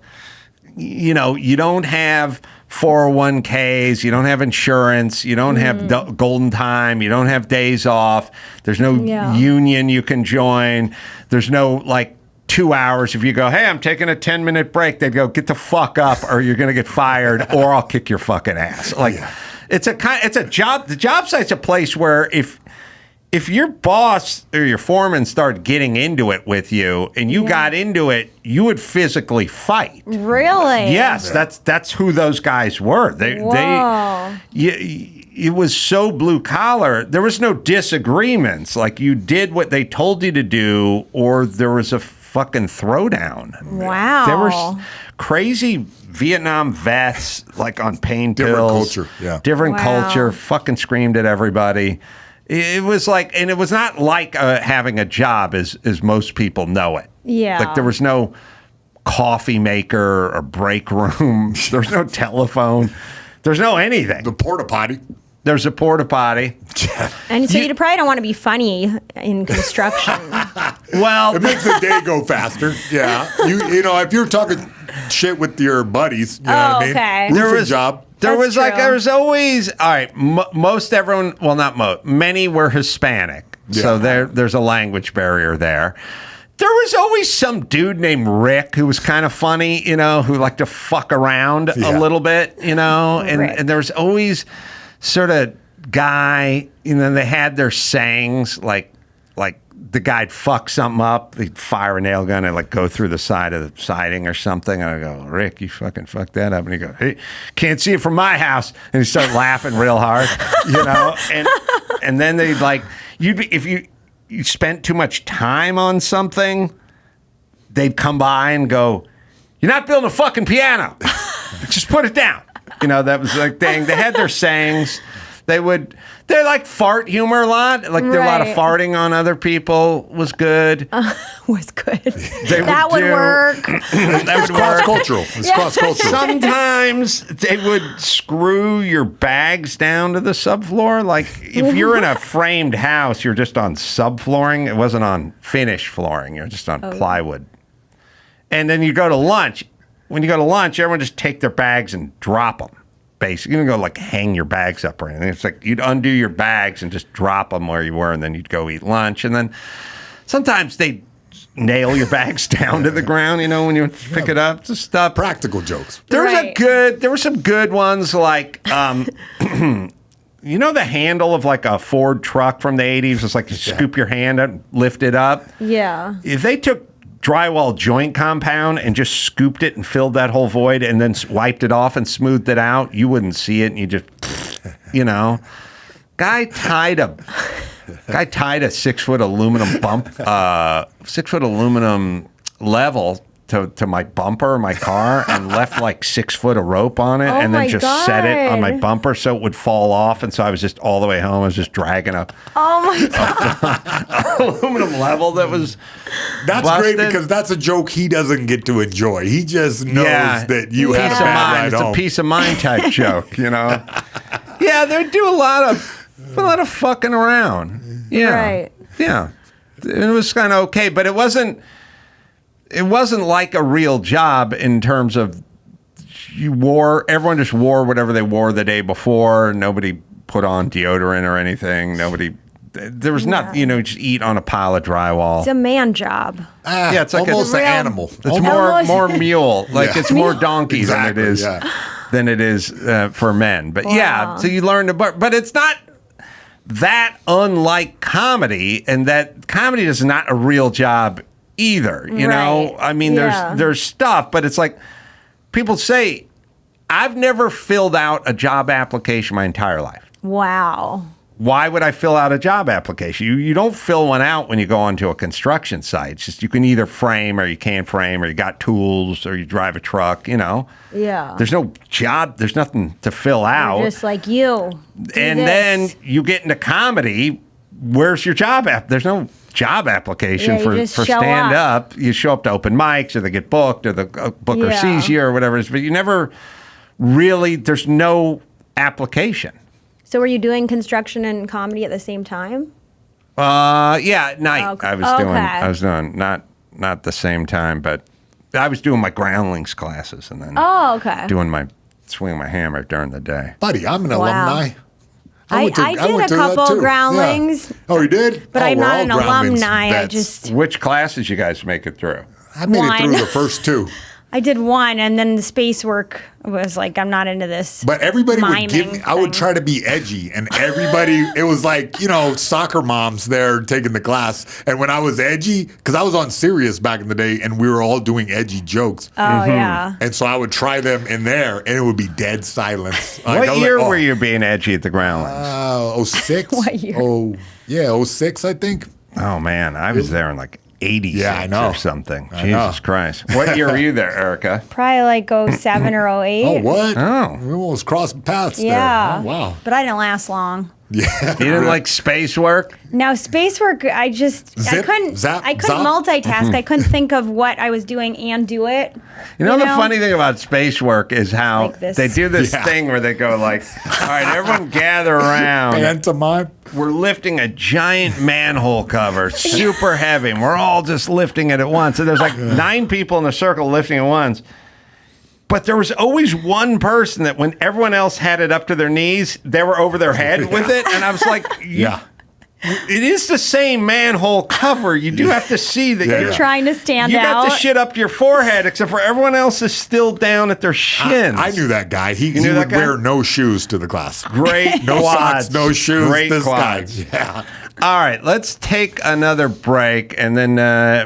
S2: you don't have 401ks, you don't have insurance, you don't have golden time, you don't have days off, there's no union you can join, there's no like 2 hours. If you go, hey, I'm taking a 10-minute break, they'd go, get the fuck up, or you're gonna get fired, or I'll kick your fucking ass. Like, it's a job. The job site's a place where if your boss or your foreman started getting into it with you, and you got into it, you would physically fight.
S3: Really?
S2: Yes, that's who those guys were. It was so blue collar. There was no disagreements. Like, you did what they told you to do, or there was a fucking throwdown.
S3: Wow.
S2: There were crazy Vietnam vets, like, on pain pills.
S4: Different culture, yeah.
S2: Different culture, fucking screamed at everybody. It was like, and it was not like having a job as most people know it.
S3: Yeah.
S2: Like, there was no coffee maker or break room. There's no telephone. There's no anything.
S4: The porta potty.
S2: There's a porta potty.
S3: And so you probably don't want to be funny in construction.
S2: Well,
S4: It makes the day go faster. Yeah. You know, if you're talking shit with your buddies, you know what I mean?
S3: Okay.
S4: Roofing job.
S2: There
S3: That's
S2: was
S3: true.
S2: there was always, all right, most everyone, well, not most, many were Hispanic. So there's a language barrier there. There was always some dude named Rick who was kind of funny, you know, who liked to fuck around a little bit, you know, and there was always sort of guy, you know, they had their sayings, like the guy'd fuck something up, he'd fire a nail gun and like go through the side of the siding or something, and I go, Rick, you fucking fucked that up, and he go, hey, can't see it from my house, and he start laughing real hard, you know, and then they'd like, if you spent too much time on something, they'd come by and go, you're not building a fucking piano, just put it down. You know, that was like thing. They had their sayings. They're like fart humor a lot. Like, there a lot of farting on other people was good.
S3: Was good.
S2: That
S3: would work.
S2: That would work.
S4: Cross-cultural. It's cross-cultural.
S2: Sometimes they would screw your bags down to the subfloor. Like, if you're in a framed house, you're just on subflooring. It wasn't on finished flooring. You're just on plywood. And then you go to lunch. When you go to lunch, everyone just take their bags and drop them. Basically, you don't go like hang your bags up or anything. It's like you'd undo your bags and just drop them where you were, and then you'd go eat lunch. And then sometimes they'd nail your bags down to the ground, you know, when you pick it up. Just stuff.
S4: Practical jokes.
S2: There were some good ones, like you know, the handle of like a Ford truck from the 80s. It's like you scoop your hand and lift it up.
S3: Yeah.
S2: If they took drywall joint compound and just scooped it and filled that whole void and then wiped it off and smoothed it out, you wouldn't see it, and you just, you know. Guy tied a 6-foot aluminum level to my bumper of my car and left like 6 foot of rope on it, and then just set it on my bumper so it would fall off. And so I was just all the way home. I was just dragging a aluminum level that was
S4: That's
S2: busted.
S4: great, because that's a joke he doesn't get to enjoy. He just knows that you had a bad ride
S2: It's
S4: home.
S2: a peace of mind type joke, you know. Yeah, they do a lot of fucking around. Yeah,
S3: Right.
S2: Yeah, it was kind of okay, but it wasn't like a real job in terms of everyone just wore whatever they wore the day before. Nobody put on deodorant or anything. There was nothing, you know, just eat on a pile of drywall.
S3: It's a man job.
S2: Yeah, it's like
S4: almost an animal.
S2: It's more mule. Like, it's more donkey
S4: Exactly,
S2: than it is for men. But yeah, so you learn but it's not that unlike comedy, and that comedy is not a real job either, you know. I mean, there's stuff, but it's like people say, I've never filled out a job application my entire life.
S3: Wow.
S2: Why would I fill out a job application? You don't fill one out when you go onto a construction site. It's just you can either frame or you can't frame, or you got tools, or you drive a truck, you know.
S3: Yeah.
S2: There's no job, there's nothing to fill out.
S3: Just like you.
S2: And then you get into comedy, where's your job app? There's no job application for stand up. You show up to open mics, or they get booked, or the booker sees you, or whatever it is, but you never really, there's no application.
S3: So were you doing construction and comedy at the same time?
S2: Yeah, night.
S3: Okay.
S2: I was doing not the same time, but I was doing my Groundlings classes, and then swinging my hammer during the day.
S4: Buddy, I'm an alumni.
S3: I
S4: went to
S3: did
S4: that
S3: a couple
S4: too.
S3: Groundlings.
S4: Yeah. Oh, you did?
S3: But
S4: Oh,
S3: I'm
S4: we're
S3: not
S4: all
S3: an
S4: Groundlings
S3: alumni. I
S4: vets.
S3: just
S2: Which classes you guys make it through?
S4: I made it
S3: One.
S4: through the first two.
S3: I did one, and then the space work was like, I'm not into this.
S4: But everybody would give me,
S3: miming
S4: I would
S3: thing.
S4: try to be edgy, and everybody, it was like, soccer moms there taking the class. And when I was edgy, because I was on Sirius back in the day, and we were all doing edgy jokes.
S3: Oh, yeah.
S4: And so I would try them in there, and it would be dead silence. Like, I
S2: What
S4: was
S2: year
S4: like,
S2: were you being edgy at the Groundlings?
S4: 06?
S3: What year?
S4: Oh, yeah, 06, I think.
S2: Oh, man. I was there in like 86
S4: Yeah, I know.
S2: or something.
S4: I know.
S2: Jesus Christ. What year were you there, Erica?
S3: Probably like 07 or 08.
S4: Oh, what?
S2: Oh.
S4: We almost crossed paths
S3: Yeah.
S4: there. Oh, wow.
S3: But I didn't last long.
S2: You didn't like space work?
S3: Now space work, I
S4: Zip,
S3: couldn't
S4: zap,
S3: I couldn't
S4: zop.
S3: multitask. I couldn't think of what I was doing and do it.
S2: You know, the funny thing about space work is how
S3: Like this.
S2: they do this
S4: Yeah.
S2: thing where they go like, all right, everyone gather around.
S4: Pantomime.
S2: We're lifting a giant manhole cover, super heavy, and we're all just lifting it at once. And there's like 9 people in a circle lifting at once. But there was always one person that when everyone else had it up to their knees, they were over their head with it. And I was like,
S4: Yeah.
S2: it is the same manhole cover. You do have to see that you're
S3: Trying to stand
S2: you
S3: out.
S2: got the shit up to your forehead, except for everyone else is still down at their shins.
S4: I knew that guy. He
S2: knew that
S4: would
S2: guy?
S4: wear no shoes to the class.
S2: Great
S4: No
S2: quads.
S4: socks, no shoes.
S2: Great
S4: this
S2: quads.
S4: guy. Yeah.
S2: All right, let's take another break, and then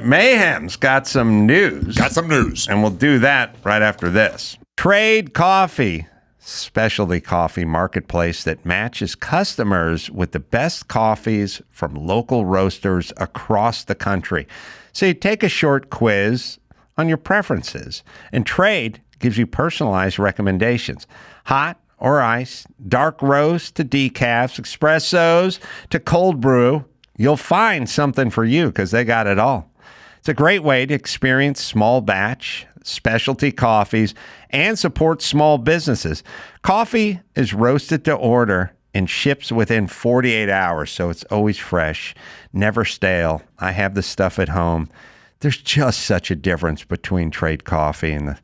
S2: Mayhem's got some news.
S4: Got some news.
S2: And we'll do that right after this. Trade Coffee, specialty coffee marketplace that matches customers with the best coffees from local roasters across the country. So you take a short quiz on your preferences, and Trade gives you personalized recommendations. Hot or iced, dark roast to decafs, espressos to cold brew. You'll find something for you because they got it all. It's a great way to experience small batch, specialty coffees, and support small businesses. Coffee is roasted to order and ships within 48 hours, so it's always fresh, never stale. I have the stuff at home. There's just such a difference between Trade Coffee and the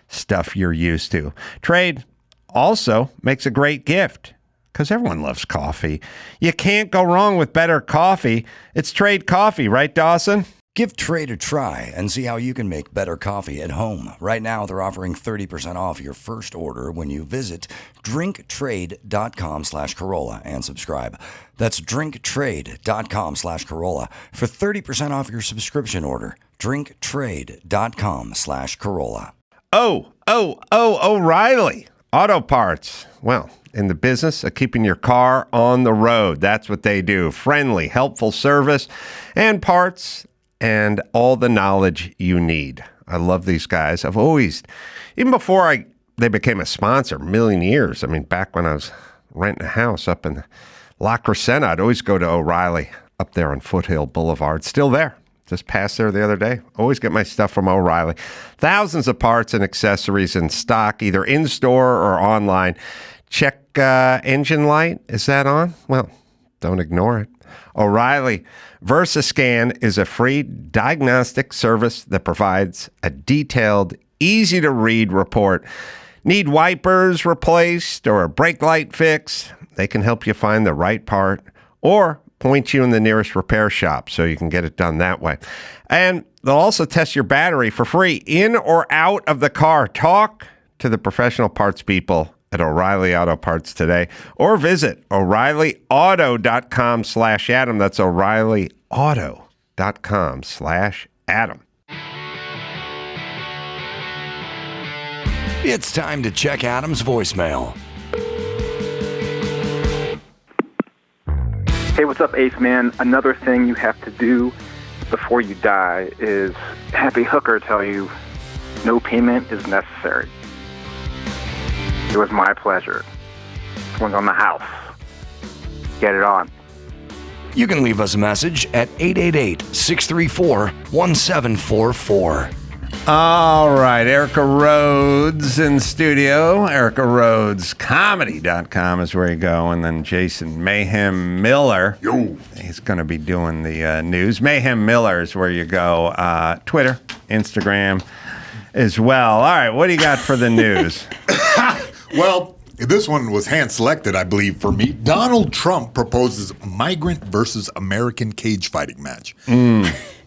S2: stuff you're used to. Trade also makes a great gift because everyone loves coffee. You can't go wrong with better coffee. It's Trade Coffee, right, Dawson?
S1: Give Trade a try and see how you can make better coffee at home. Right now, they're offering 30% off your first order when you visit drinktrade.com/Carolla and subscribe. That's drinktrade.com/Carolla for 30% off your subscription order. drinktrade.com/Carolla.
S2: O'Reilly Auto Parts. Well, in the business of keeping your car on the road. That's what they do. Friendly, helpful service and parts and all the knowledge you need. I love these guys. I've always, even before they became a sponsor, a million years. I mean, back when I was renting a house up in La Crescenta, I'd always go to O'Reilly up there on Foothill Boulevard. Still there. Just passed there the other day. Always get my stuff from O'Reilly. Thousands of parts and accessories in stock, either in-store or online. Check engine light. Is that on? Well, don't ignore it. O'Reilly VersaScan is a free diagnostic service that provides a detailed, easy-to-read report. Need wipers replaced or a brake light fix? They can help you find the right part or point you in the nearest repair shop so you can get it done that way. And they'll also test your battery for free in or out of the car. Talk to the professional parts people at O'Reilly Auto Parts today or visit O'ReillyAuto.com/Adam. That's O'ReillyAuto.com/Adam.
S1: It's time to check Adam's voicemail.
S9: Hey, what's up, Ace Man? Another thing you have to do before you die is have a hooker tell you no payment is necessary. It was my pleasure. This one's on the house. Get it on.
S1: You can leave us a message at 888-634-1744.
S2: All right, Erica Rhodes in studio. Erica Rhodes Comedy.com is where you go. And then Jason Mayhem Miller.
S4: Yo.
S2: He's going to be doing the news. Mayhem Miller is where you go. Twitter, Instagram as well. All right, what do you got for the news?
S4: Well, This one was hand-selected, I believe, for me. Donald Trump proposes migrant versus American cage fighting match.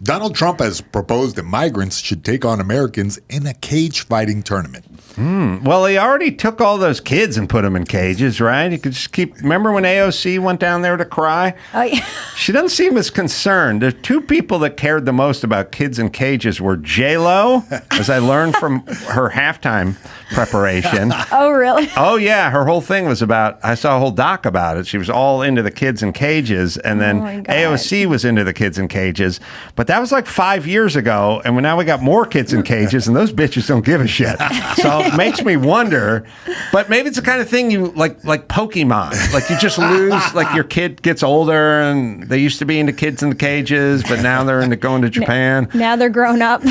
S4: Donald Trump has proposed that migrants should take on Americans in a cage fighting tournament.
S2: Well, he already took all those kids and put them in cages, right? He could just keep. Remember when AOC went down there to cry?
S3: Oh, yeah.
S2: She doesn't seem as concerned. The two people that cared the most about kids in cages were J-Lo, as I learned from her halftime preparation.
S3: Oh, really?
S2: Oh, yeah. Her whole thing was about, I saw a whole doc about it. She was all into the kids in cages. And then AOC was into the kids in cages. But that was like 5 years ago. And now we got more kids in cages, and those bitches don't give a shit. So it makes me wonder. But maybe it's the kind of thing you like Pacoima. Like you just lose, like your kid gets older, and they used to be into kids in the cages, but now they're into going to Japan.
S3: Now they're grown up.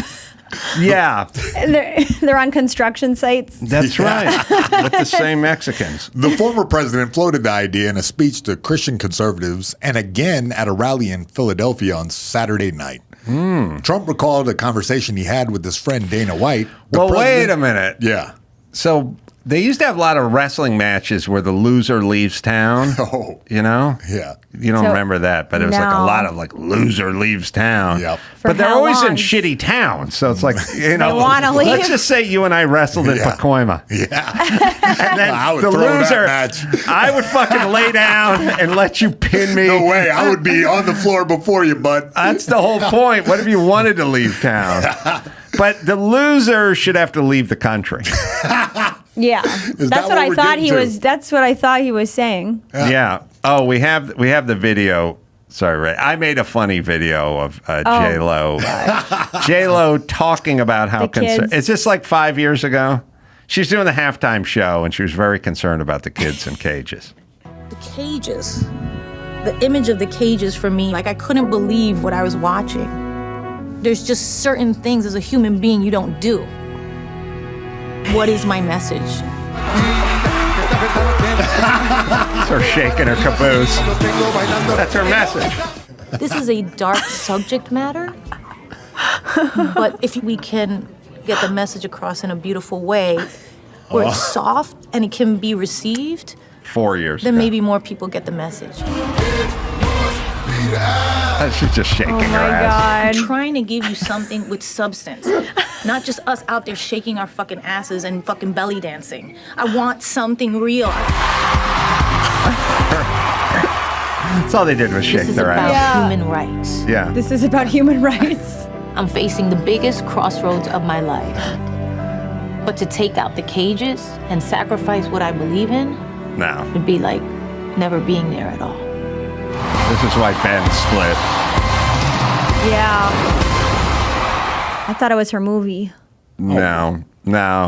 S2: Yeah.
S3: They're on construction sites.
S2: That's right. With the same Mexicans.
S4: The former president floated the idea in a speech to Christian conservatives and again at a rally in Philadelphia on Saturday night. Trump recalled a conversation he had with his friend Dana White.
S2: Well, wait a minute.
S4: Yeah.
S2: So they used to have a lot of wrestling matches where the loser leaves town.
S4: Oh.
S2: You know?
S4: Yeah.
S2: You don't remember that, but it was like a lot of like loser leaves town.
S4: Yep.
S2: But they're
S3: how
S2: always in
S3: long?
S2: shitty towns. So it's like, you know,
S3: wanna leave?
S2: let's just say you and I wrestled in Pacoima.
S4: Yeah.
S2: And then
S4: I would
S2: the
S4: throw
S2: loser,
S4: that match.
S2: I would fucking lay down and let you pin me.
S4: No way. I would be on the floor before you, bud.
S2: That's the whole point. What if you wanted to leave town? But the loser should have to leave the country.
S3: Yeah.
S4: Is
S3: That's
S4: that
S3: what I
S4: we're
S3: thought
S4: getting
S3: he
S4: to?
S3: was. That's what I thought he was saying.
S2: Yeah. Oh, we have the video. Sorry, Ray. I made a funny video of J-Lo. J-Lo talking about how
S3: The kids.
S2: concerned. Is this like 5 years ago? She's doing the halftime show, and she was very concerned about the kids in cages.
S10: The cages. The image of the cages for me, like I couldn't believe what I was watching. There's just certain things as a human being you don't do. What is my message?
S2: It's her shaking her caboose. That's her message.
S10: This is a dark subject matter, but if we can get the message across in a beautiful way, where it's soft and it can be received,
S2: 4 years
S10: then
S2: ago.
S10: maybe more people get the message.
S2: She's just shaking
S3: Oh
S2: her
S3: my
S2: ass.
S3: God.
S10: I'm trying to give you something with substance, not just us out there shaking our fucking asses and fucking belly dancing. I want something real.
S2: That's all they did was shake
S10: This is
S2: their
S10: about
S2: ass.
S10: human rights.
S2: Yeah.
S3: This is about human rights.
S10: I'm facing the biggest crossroads of my life. But to take out the cages and sacrifice what I believe in
S2: No.
S10: would be like never being there at all.
S2: This is why Ben split.
S3: Yeah. I thought it was her movie.
S2: No,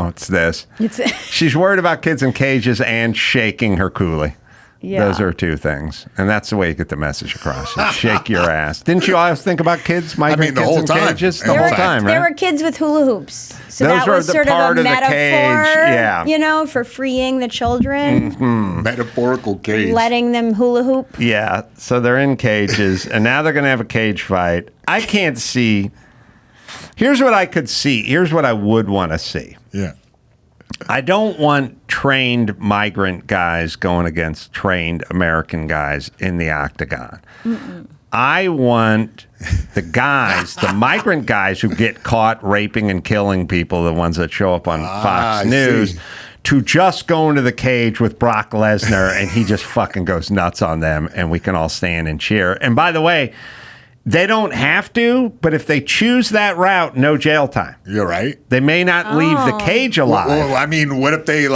S2: it's this.
S3: It's
S2: She's worried about kids in cages and shaking her coolie.
S3: Yeah.
S2: Those are two things. And that's the way you get the message across. You shake your ass. Didn't you always think about kids, migrant
S4: the
S2: kids
S4: whole
S2: in
S4: time.
S2: cages? The
S4: There
S2: whole
S4: were-
S2: time, right?
S3: There were kids with hula hoops. So
S2: Those
S3: that
S2: were
S3: was
S2: the
S3: sort
S2: part
S3: of
S2: of
S3: a
S2: the
S3: metaphor,
S2: cage, yeah.
S3: you know, for freeing the children,
S4: Metaphorical cage.
S3: letting them hula hoop.
S2: Yeah, so they're in cages, and now they're going to have a cage fight. I can't see. Here's what I could see. Here's what I would want to see.
S4: Yeah.
S2: I don't want trained migrant guys going against trained American guys in the octagon. I want the guys, the migrant guys who get caught raping and killing people, the ones that show up on Fox
S4: I
S2: News,
S4: see.
S2: to just go into the cage with Brock Lesnar and he just fucking goes nuts on them and we can all stand and cheer. And by the way, they don't have to, but if they choose that route, no jail time.
S4: You're right.
S2: They may not leave the cage alive.
S4: Well, I mean, what if they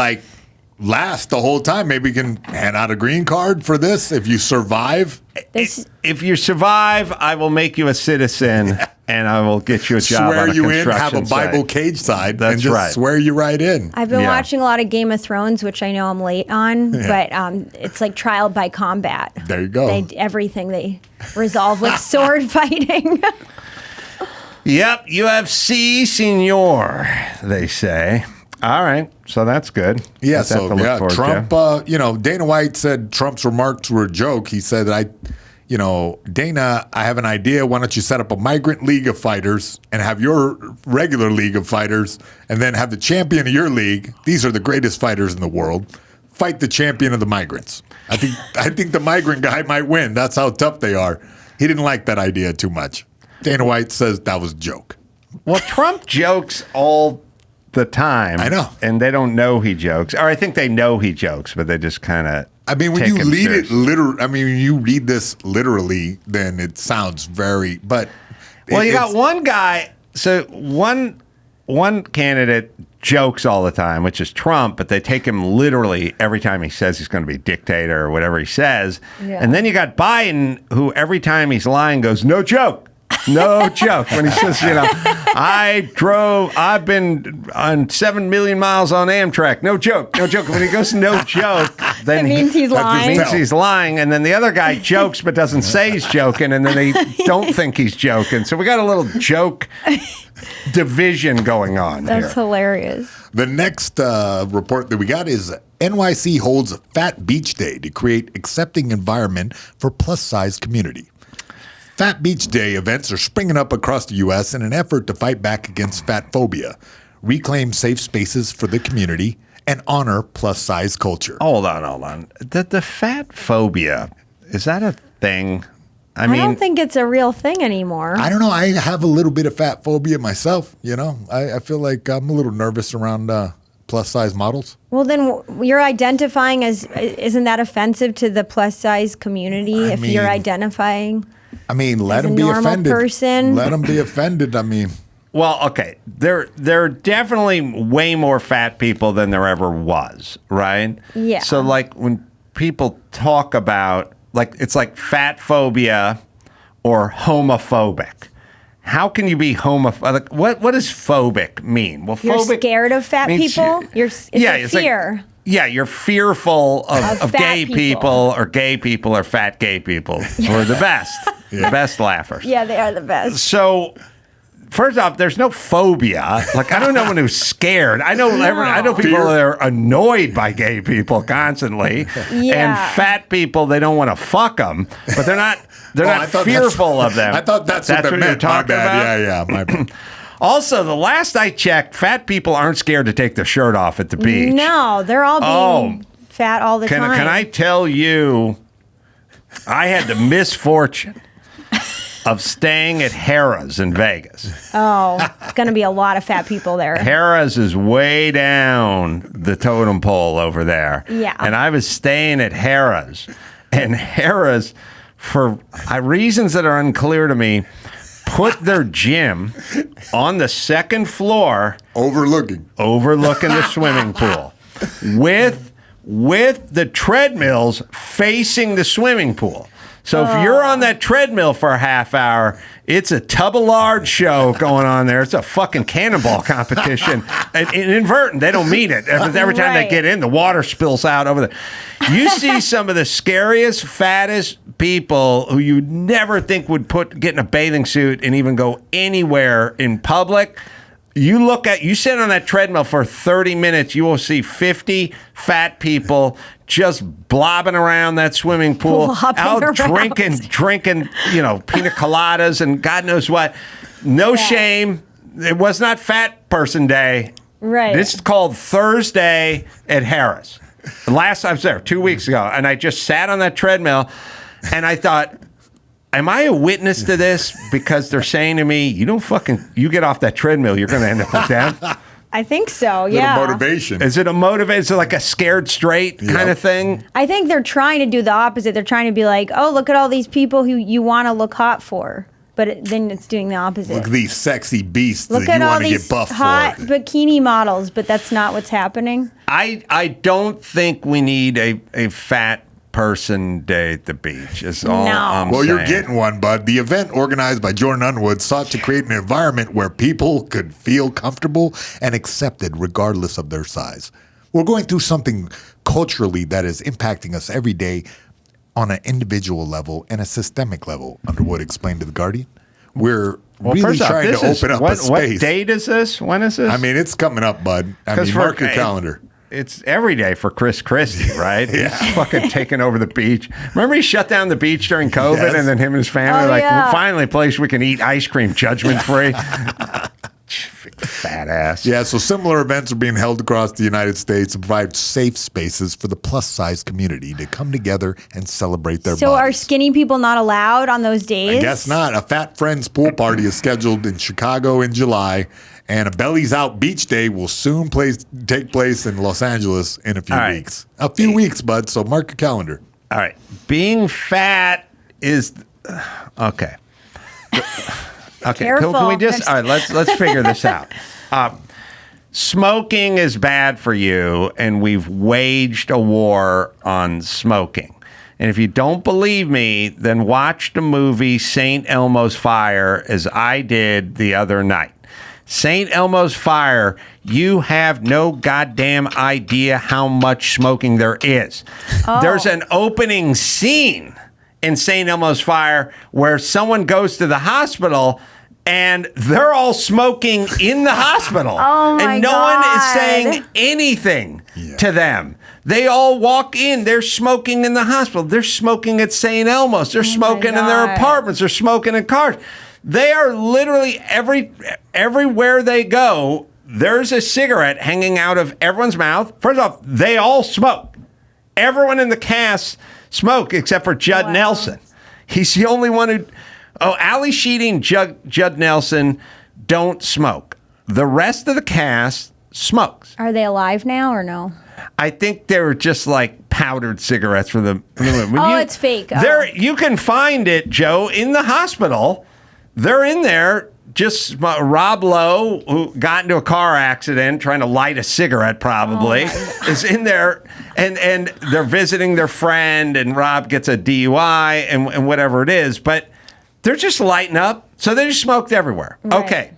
S4: last the whole time? Maybe you can hand out a green card for this if you survive.
S2: If you survive, I will make you a citizen and I will get you a job
S4: Swear
S2: on a
S4: you in, have a
S2: construction
S4: Bible
S2: site.
S4: cage side,
S2: That's
S4: and just
S2: right.
S4: swear you right in.
S3: I've been
S2: Yeah.
S3: watching a lot of Game of Thrones, which I know I'm late on, but it's like trial by combat.
S4: There you go.
S3: Everything they resolve with sword fighting.
S2: Yep, UFC senior, they say. All right, so that's good.
S4: Yeah,
S2: Got that to look forward to.
S4: Trump, Dana White said Trump's remarks were a joke. He said, Dana, I have an idea. Why don't you set up a migrant league of fighters and have your regular league of fighters and then have the champion of your league. These are the greatest fighters in the world. fight the champion of the migrants. I think the migrant guy might win. That's how tough they are. He didn't like that idea too much. Dana White says that was a joke.
S2: Well, Trump jokes all the time.
S4: I know.
S2: And they don't know he jokes. Or I think they know he jokes, but they just kind of.
S4: I mean, when you when you read this literally, then it sounds very. But
S2: well, you got one guy. So one candidate jokes all the time, which is Trump, but they take him literally every time he says he's going to be dictator or whatever he says. Yeah. And then you got Biden, who every time he's lying goes, "No joke." No joke. When he says, I've been on 7 million miles on Amtrak. No joke. No joke. When he goes, no joke, then
S3: it means he's lying.
S2: It means he's lying. And then the other guy jokes but doesn't say he's joking. And then they don't think he's joking. So we got a little joke division going on here.
S3: That's hilarious.
S4: The next report that we got is NYC holds Fat Beach Day to create accepting environment for plus-size community. Fat Beach Day events are springing up across the U.S. in an effort to fight back against fat phobia, reclaim safe spaces for the community, and honor plus-size culture.
S2: Hold on. The fat phobia, is that a thing?
S3: I mean, don't think it's a real thing anymore.
S4: I don't know. I have a little bit of fat phobia myself, I feel like I'm a little nervous around plus-size models.
S3: Well, then you're identifying as, isn't that offensive to the plus-size community you're identifying?
S4: Let them be offended. Person. Let them be offended.
S2: Well, okay. There are definitely way more fat people than there ever was, right?
S3: Yeah.
S2: So, like, when people talk about, like, it's like fat phobia or homophobic. How can you be homophobic? What does phobic mean? Well,
S3: you're scared of fat people? It's a fear.
S2: You're fearful of gay people or gay people or fat gay people who are the best. The best laughers.
S3: Yeah, they are the best.
S2: So, first off, there's no phobia. Like, I don't know anyone who's scared. I know people that are annoyed by gay people constantly.
S3: Yeah.
S2: And fat people, they don't want to fuck them, but they're not fearful of them.
S4: I thought that's what they meant.
S2: You're talking about?
S4: Yeah, my bad.
S2: Also, the last I checked, fat people aren't scared to take their shirt off at the beach.
S3: No, they're all being fat all the time.
S2: Can I tell you, I had the misfortune of staying at Harrah's in Vegas.
S3: Oh, it's going to be a lot of fat people there.
S2: Harrah's is way down the totem pole over there.
S3: Yeah.
S2: And I was staying at Harrah's. And Harrah's, for reasons that are unclear to me, put their gym on the second floor.
S4: Overlooking
S2: the swimming pool. With the treadmills facing the swimming pool. So if you're on that treadmill for a half hour, it's a tub of lard show going on there. It's a fucking cannonball competition. Inadvertent, they don't mean it. Every time they get in, the water spills out over there. You see some of the scariest, fattest people who you'd never think would get in a bathing suit and even go anywhere in public. You sit on that treadmill for 30 minutes, you will see 50 fat people just blobbing around that swimming pool, drinking, pina coladas and God knows what. No shame. It was not Fat Person Day.
S3: Right.
S2: This is called Thursday at Harrah's. Last I was there 2 weeks ago, and I just sat on that treadmill, and I thought, am I a witness to this? Because they're saying to me, you get off that treadmill, you're going to end up with them.
S3: I think so, yeah.
S4: Motivation.
S2: Is it a motivation? Is it like a scared straight kind of thing?
S3: I think they're trying to do the opposite. They're trying to be like, oh, look at all these people who you want to look hot for. But then it's doing the opposite.
S4: Look at these sexy beasts that you want to get buff for.
S3: Look at all these hot bikini models, but that's not what's happening.
S2: I don't think we need a fat person day at the beach is all I'm saying.
S4: You're getting one, bud. The event organized by Jordan Underwood sought to create an environment where people could feel comfortable and accepted regardless of their size. We're going through something culturally that is impacting us every day on an individual level and a systemic level, Underwood explained to The Guardian. We're really trying to open up a space.
S2: What date is this? When is this?
S4: It's coming up, bud. Mark your calendar.
S2: It's every day for Chris Christie, right?
S4: Yeah.
S2: He's fucking taking over the beach. Remember he shut down the beach during COVID and then him and his family finally a place we can eat ice cream judgment free. Fat ass.
S4: Yeah, so similar events are being held across the United States to provide safe spaces for the plus-size community to come together and celebrate their
S3: So are
S4: bodies.
S3: skinny people not allowed on those days?
S4: I guess not. A Fat Friends pool party is scheduled in Chicago in July, and a Bellies Out Beach Day will soon take place in Los Angeles in a few weeks. A few weeks, bud, so mark your calendar.
S2: All right. Being fat is... Okay. Okay,
S3: Careful.
S2: can we just all right? Let's figure this out. Smoking is bad for you, and we've waged a war on smoking. And if you don't believe me, then watch the movie St. Elmo's Fire, as I did the other night. St. Elmo's Fire, you have no goddamn idea how much smoking there is. There's an opening scene in St. Elmo's Fire where someone goes to the hospital and they're all smoking in the hospital.
S3: Oh my
S2: and no
S3: God.
S2: one is saying anything to them. They all walk in, they're smoking in the hospital. They're smoking at St. Elmo's. They're smoking in their apartments. They're smoking in cars. They are literally everywhere they go, there's a cigarette hanging out of everyone's mouth. First off, they all smoke. Everyone in the cast smoke except for Judd Nelson. He's the only one who... Oh, Ali Sheedy and Judd Nelson don't smoke. The rest of the cast smokes.
S3: Are they alive now or no?
S2: I think they're just like powdered cigarettes from the movie.
S3: It's fake.
S2: You can find it, Joe, in the hospital. They're in there. Just Rob Lowe, who got into a car accident trying to light a cigarette, probably, is in there, and they're visiting their friend, and Rob gets a DUI and whatever it is, but they're just lighting up, so they just smoked everywhere.
S3: Right.
S2: Okay.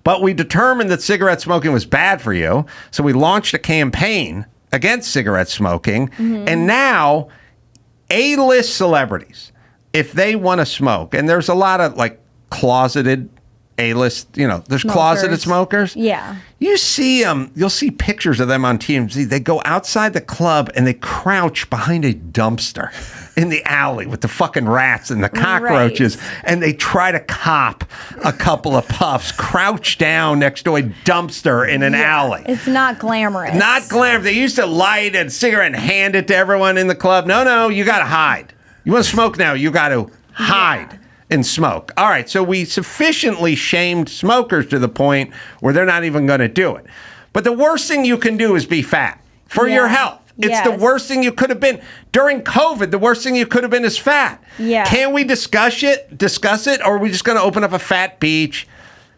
S2: But we determined that cigarette smoking was bad for you, so we launched a campaign against cigarette smoking, and now A-list celebrities, if they want to smoke, and there's a lot of like closeted A-list, there's closeted smokers.
S3: Yeah.
S2: You see you'll see pictures of them on TMZ. They go outside the club and they crouch behind a dumpster in the alley with the fucking rats and the cockroaches, and they try to cop a couple of puffs, crouch down next to a dumpster in an alley.
S3: It's not glamorous.
S2: Not glamorous. They used to light a cigarette and hand it to everyone in the club. No, you got to hide. You want to smoke now, you got to hide. And smoke. All right, so we sufficiently shamed smokers to the point where they're not even going to do it. But the worst thing you can do is be fat for your health. It's the worst thing you could have been. During COVID, the worst thing you could have been is fat.
S3: Yeah.
S2: Can we discuss it, or are we just going to open up a fat beach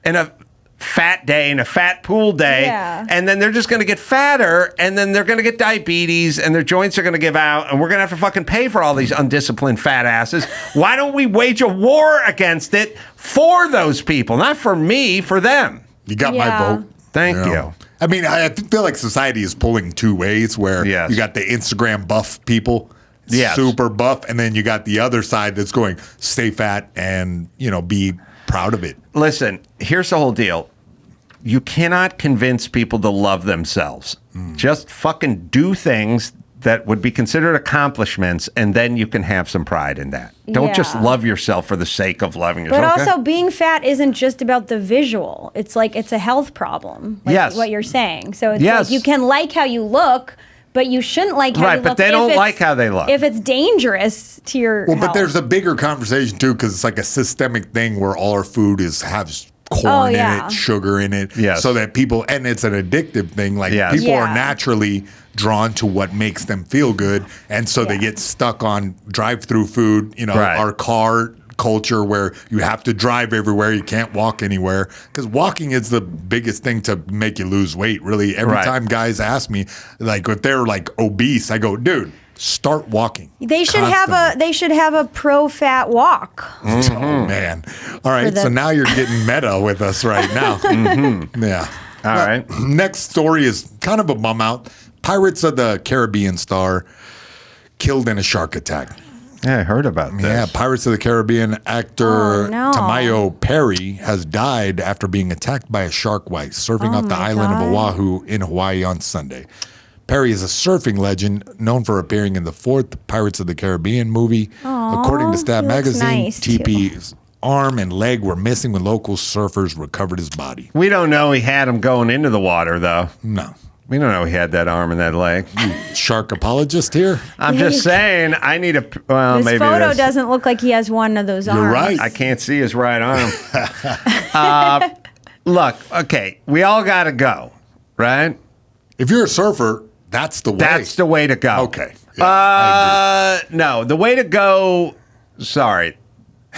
S2: and a fat day and a fat pool day, and then they're just going to get fatter, and then they're going to get diabetes, and their joints are going to give out, and we're going to have to fucking pay for all these undisciplined fat asses? Why don't we wage a war against it for those people? Not for me, for them.
S4: You got my vote.
S2: Thank you.
S4: I mean, I feel like society is pulling two ways, where you got the Instagram buff people, super buff, and then you got the other side that's going, stay fat and, be proud of it.
S2: Listen, here's the whole deal. You cannot convince people to love themselves. Just fucking do things that would be considered accomplishments, and then you can have some pride in that. Don't just love yourself for the sake of loving yourself.
S3: But also, being fat isn't just about the visual. It's like it's a health problem, like what you're saying. So it's like you can like how you look, but you shouldn't like how you look.
S2: Right, but they don't like how they look.
S3: If it's dangerous to your health.
S4: But there's a bigger conversation, too, because it's like a systemic thing where all our food has corn in it, sugar in it, so that people, and it's an addictive thing, like people are naturally drawn to what makes them feel good, and so they get stuck on drive-through food, our car culture where you have to drive everywhere, you can't walk anywhere, because walking is the biggest thing to make you lose weight, really. Every time guys ask me, like, if they're like obese, I go, dude, start walking.
S3: They should have a pro-fat walk.
S4: Oh man! All right, so now you're getting meta with us right now. Yeah.
S2: All right.
S4: Next story is kind of a bum out. Pirates of the Caribbean star killed in a shark attack.
S2: Yeah, I heard about this.
S4: Yeah, Pirates of the Caribbean actor Tamayo Perry has died after being attacked by a shark while surfing off the island of Oahu in Hawaii on Sunday. Perry is a surfing legend known for appearing in the fourth Pirates of the Caribbean movie. According to Stab Magazine, TP arm and leg were missing when local surfers recovered his body.
S2: We don't know he had him going into the water, though.
S4: No.
S2: We don't know he had that arm and that leg.
S4: Shark apologist here?
S2: I'm just saying, I need a... Well,
S3: This
S2: maybe
S3: photo
S2: this.
S3: doesn't look like he has one of those arms.
S4: You're right.
S2: I can't see his right arm. Look, okay, we all got to go, right?
S4: If you're a surfer, that's the way.
S2: That's the way to go.
S4: Okay. Yeah, I
S2: No, the way to go, sorry,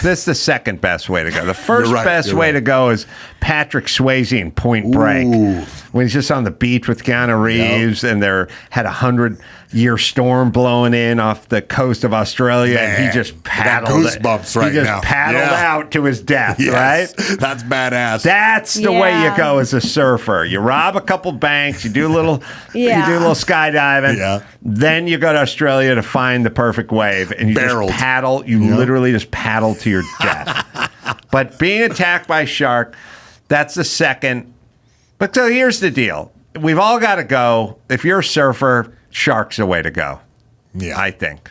S2: this is the second best way to go. The first
S4: You're right,
S2: best
S4: you're
S2: way
S4: right.
S2: to go is Patrick Swayze in Point Break.
S4: Ooh.
S2: When he's just on the beach with Keanu Reeves and there had a 100-year storm blowing in off the coast of Australia and he
S4: Man,
S2: just
S4: I got
S2: paddled.
S4: goosebumps right
S2: he just
S4: now.
S2: paddled
S4: Yeah.
S2: out to his death,
S4: Yes,
S2: right?
S4: That's badass.
S2: That's the way you
S3: Yeah.
S2: go as a surfer. You rob a couple banks, you do a little,
S3: Yeah.
S2: you do a little skydiving.
S4: Yeah.
S2: Then you go to Australia to find the perfect wave, and you
S4: Barreled.
S2: just paddle. You literally just paddle to your death. But being attacked by a shark, that's the second. But so here's the deal: we've all got to go. If you're a surfer, shark's the way to go.
S4: Yeah.
S2: I think.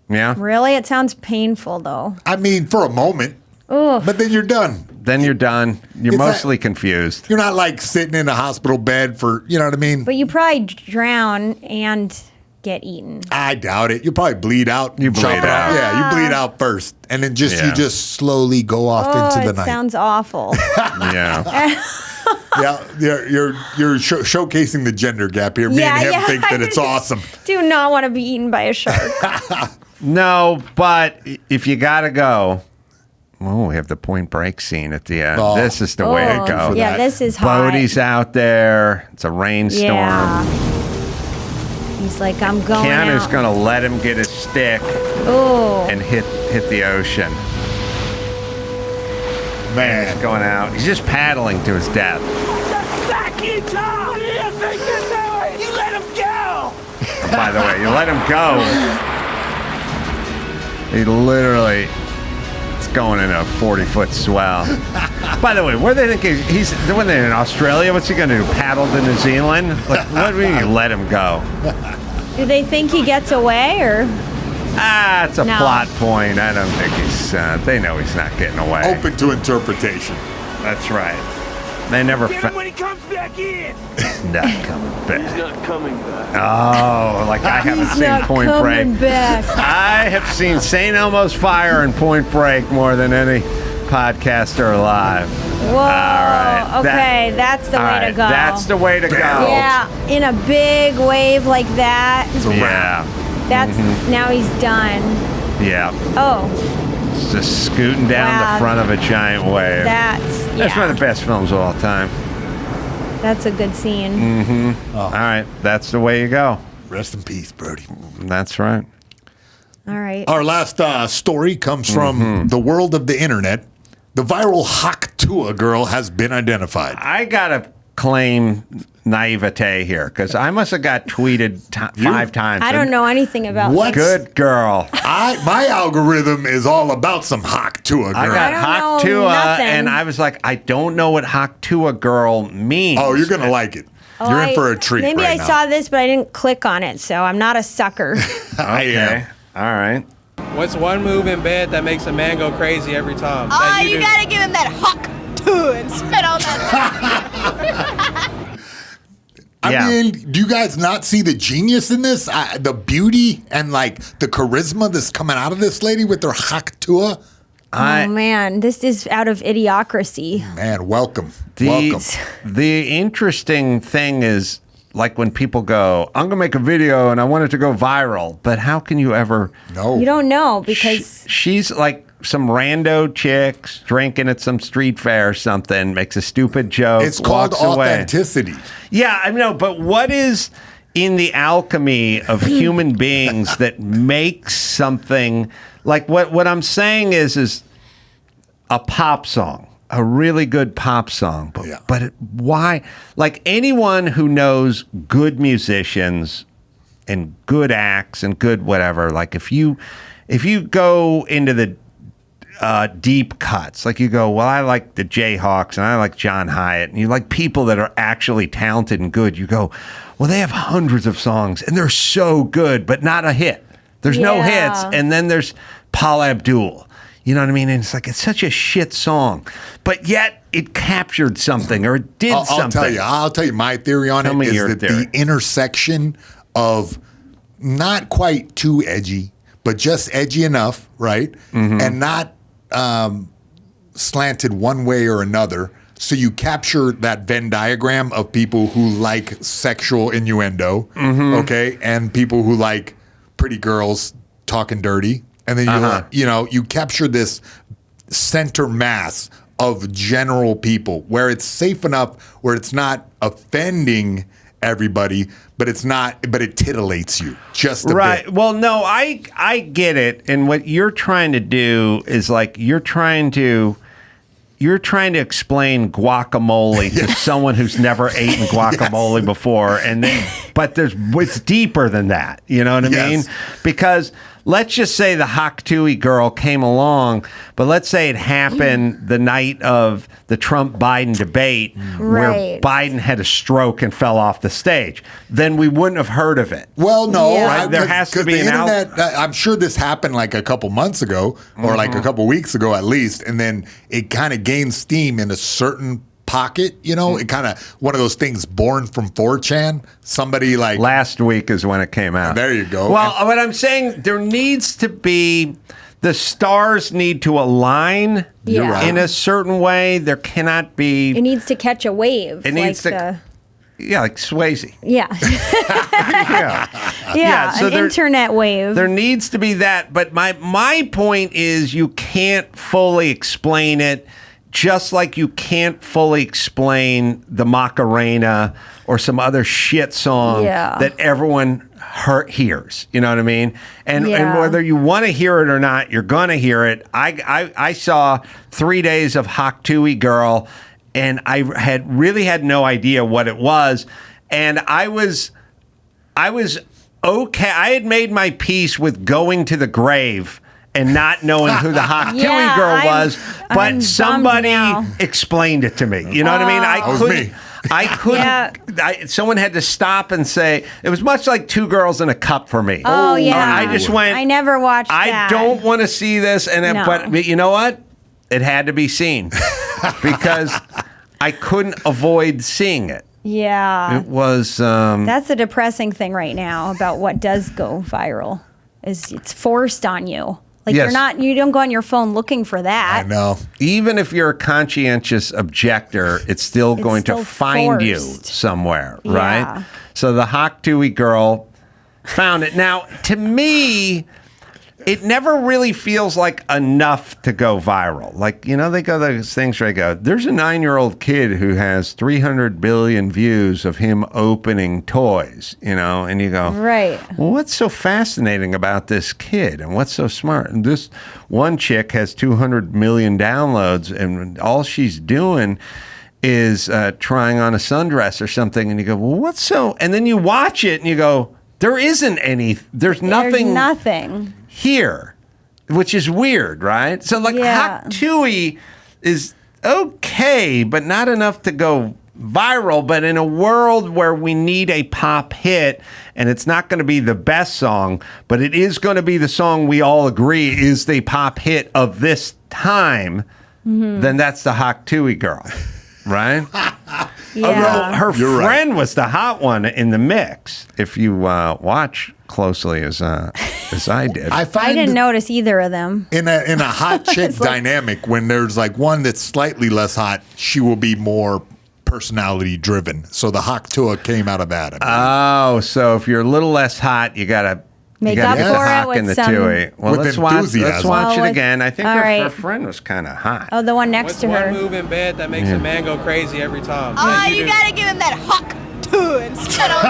S2: Yeah.
S3: Really? It sounds painful, though.
S4: I mean, for a moment.
S3: Ugh.
S4: But then you're done.
S2: Then you're done. You're
S4: Is that-
S2: mostly confused.
S4: You're not like sitting in a hospital bed for, you know what I mean?
S3: But you probably drown and get eaten.
S4: I doubt it. You probably bleed out.
S2: You bleed
S4: Chop it
S2: out.
S4: off. Yeah, you bleed out first, and then
S2: Yeah.
S4: you just slowly go off
S3: Oh,
S4: into the
S3: it
S4: night.
S3: sounds awful.
S2: Yeah.
S4: Yeah, you're showcasing the gender gap here. Me
S3: Yeah,
S4: and him
S3: yeah,
S4: think that
S3: I
S4: it's
S3: just
S4: awesome.
S3: Do not want to be eaten by a shark.
S2: No, but if you got to go, oh, we have the Point Break scene at the end.
S4: Oh.
S2: This is the way to
S3: Oh,
S2: go.
S3: yeah,
S4: that.
S3: this is hot.
S2: Bodie's out there. It's a rainstorm.
S3: Yeah. He's like, I'm going
S2: Keanu's
S3: out.
S2: going to let him get his stick
S3: Oh,
S2: and hit the ocean.
S4: Man,
S2: He's going out. He's just paddling to his death.
S8: Back in time! What do you think you're doing? You let him go!
S2: By the way, you let him go. He literally is going in a 40-foot swell. By the way, where do they think he's when they're in Australia? What's he going to do? Paddle to New Zealand? Like, what do you mean you let him go?
S3: do they think he gets away or?
S2: It's a
S3: No.
S2: plot point. I don't think he's. They know he's not getting away.
S4: open to interpretation.
S2: That's right. They never.
S8: Get him when he comes back in!
S2: Not coming back.
S8: Not coming back.
S2: Oh, like I haven't
S3: He's
S2: seen
S3: not
S2: Point
S3: coming
S2: Break.
S3: back.
S2: I have seen St. Elmo's Fire and Point Break more than any podcaster alive.
S3: Whoa.
S2: right.
S3: Okay, that's the
S2: All
S3: way
S2: right,
S3: to go.
S2: that's the way to go.
S3: Yeah, in a big wave like that.
S2: Yeah.
S3: That's now he's done.
S2: Yeah.
S3: Oh,
S2: It's just scooting down
S3: Wow.
S2: the front of a giant wave.
S3: that's
S2: That's one of the best films of all time.
S3: That's a good scene.
S2: All right. That's the way you go.
S4: Rest in peace, Brody.
S2: That's right.
S3: All right.
S4: Our last story comes from the world of the internet. The viral Huak Tuah Girl has been identified.
S2: I got to claim naivete here because I must have got tweeted 5 times.
S3: I don't know anything about
S4: What?
S2: Good girl.
S4: My algorithm is all about some Huak Tuah Girl.
S2: I got
S3: I
S2: Huak
S3: don't know
S2: Tuah,
S3: nothing.
S2: and I was like, I don't know what Huak Tuah Girl means.
S4: Oh, you're gonna like it.
S3: Oh,
S4: You're in for a treat.
S3: Maybe
S4: right
S3: I
S4: now.
S3: saw this, but I didn't click on it, so I'm not a sucker.
S4: I am.
S2: Okay. All right.
S11: What's one move in bed that makes a man go crazy every time? That
S10: you
S11: do?
S10: gotta give him that Huak Tuah and spit on that.
S4: I
S2: Yeah.
S4: mean, do you guys not see the genius in this? The beauty and like the charisma that's coming out of this lady with her Huak Tuah?
S3: Oh man, this is out of Idiocracy.
S4: Man, welcome. Welcome.
S2: The interesting thing is, like when people go, I'm going to make a video and I want it to go viral, but how can you ever...
S4: No.
S3: You don't know because
S2: She's like some rando chicks drinking at some street fair or something, makes a stupid joke,
S4: It's called
S2: walks away.
S4: authenticity.
S2: Yeah, I know, but what is in the alchemy of human beings that makes something like what I'm saying is a pop song, a really good pop song, but why? Like anyone who knows good musicians and good acts and good whatever, like if you go into the deep cuts, like you go, well, I like the Jayhawks and I like John Hyatt, and you like people that are actually talented and good. You go, well, they have hundreds of songs and they're so good, but not a hit. There's no
S3: Yeah.
S2: hits. And then there's Paul Abdul. You know what I mean? And it's like, it's such a shit song, but yet it captured something or it did something.
S4: I'll tell you my theory on it is that the intersection of not quite too edgy, but just edgy enough, right? And not slanted one way or another. So you capture that Venn diagram of people who like sexual innuendo, okay, and people who like pretty girls talking dirty, and then you capture this center mass of general people where it's safe enough, where it's not offending everybody, but it titillates you just a bit.
S2: Well, no, I get it, and what you're trying to do is like you're trying to explain guacamole to someone who's never eaten guacamole before, but it's deeper than that. You know what I mean? Because let's just say the Huak Tuah Girl came along, but let's say it happened the night of the Trump-Biden debate where Biden had a stroke and fell off the stage. Then we wouldn't have heard of it.
S4: Well, no.
S2: Right? There has to be
S4: the
S2: an
S4: internet. I'm sure this happened like a couple months ago or like a couple weeks ago at least, and then it kind of gained steam in a certain pocket, it kind of one of those things born from 4chan. Somebody like
S2: last week is when it came out.
S4: There you go.
S2: Well, what I'm saying, there needs to be the stars need to align in a certain way. There cannot be.
S3: It needs to catch a wave.
S2: It needs to. Yeah, like Swayze.
S3: Yeah. So internet wave.
S2: There needs to be that, but my point is you can't fully explain it. Just like you can't fully explain the Macarena or some other shit song that everyone hears. You know what I mean? And whether you want to hear it or not, you're going to hear it. I saw 3 days of Huak Tuah Girl, and I had no idea what it was. And I was okay. I had made my peace with going to the grave and not knowing who the Huak Tuah Girl was, but somebody explained it to me. You know what I mean? I couldn't. Someone had to stop and say it was much like Two Girls in a Cup for me.
S3: Oh yeah.
S2: I just went.
S3: I never watched that.
S2: I don't want to see this, but you know what? It had to be seen because I couldn't avoid seeing it.
S3: Yeah.
S2: It was.
S3: That's the depressing thing right now about what does go viral. Is it's forced on you. Like you don't go on your phone looking for that.
S4: I know.
S2: Even if you're a conscientious objector, it's still going to find you somewhere, right? So the Huak Tuah Girl found it. Now, to me, it never really feels like enough to go viral. Like, they go those things where I go, there's a 9-year-old kid who has 300 billion views of him opening toys, and you go,
S3: right.
S2: Well, what's so fascinating about this kid and what's so smart? And this one chick has 200 million downloads and all she's doing is trying on a sundress or something. And you go, well, what's so, and then you watch it and you go, there's nothing here, which is weird, right? So like Huak Tuah is okay, but not enough to go viral. But in a world where we need a pop hit, and it's not going to be the best song, but it is going to be the song we all agree is the pop hit of this time, then that's the Huak Tuah Girl, right? Her friend was the hot one in the mix. If you watch closely as I did,
S3: I didn't notice either of them.
S4: In a hot chick dynamic, when there's like one that's slightly less hot, she will be more personality driven. So the Huak Tuah came out of that.
S2: So if you're a little less hot, you gotta
S3: make up for it with some
S2: Tuah. Well, let's watch it again. I think her friend was kind of hot.
S3: Oh, the one next to her.
S11: One move in bed that makes a man go crazy every time?
S10: Oh, you gotta give him that Huak Tuah instead of.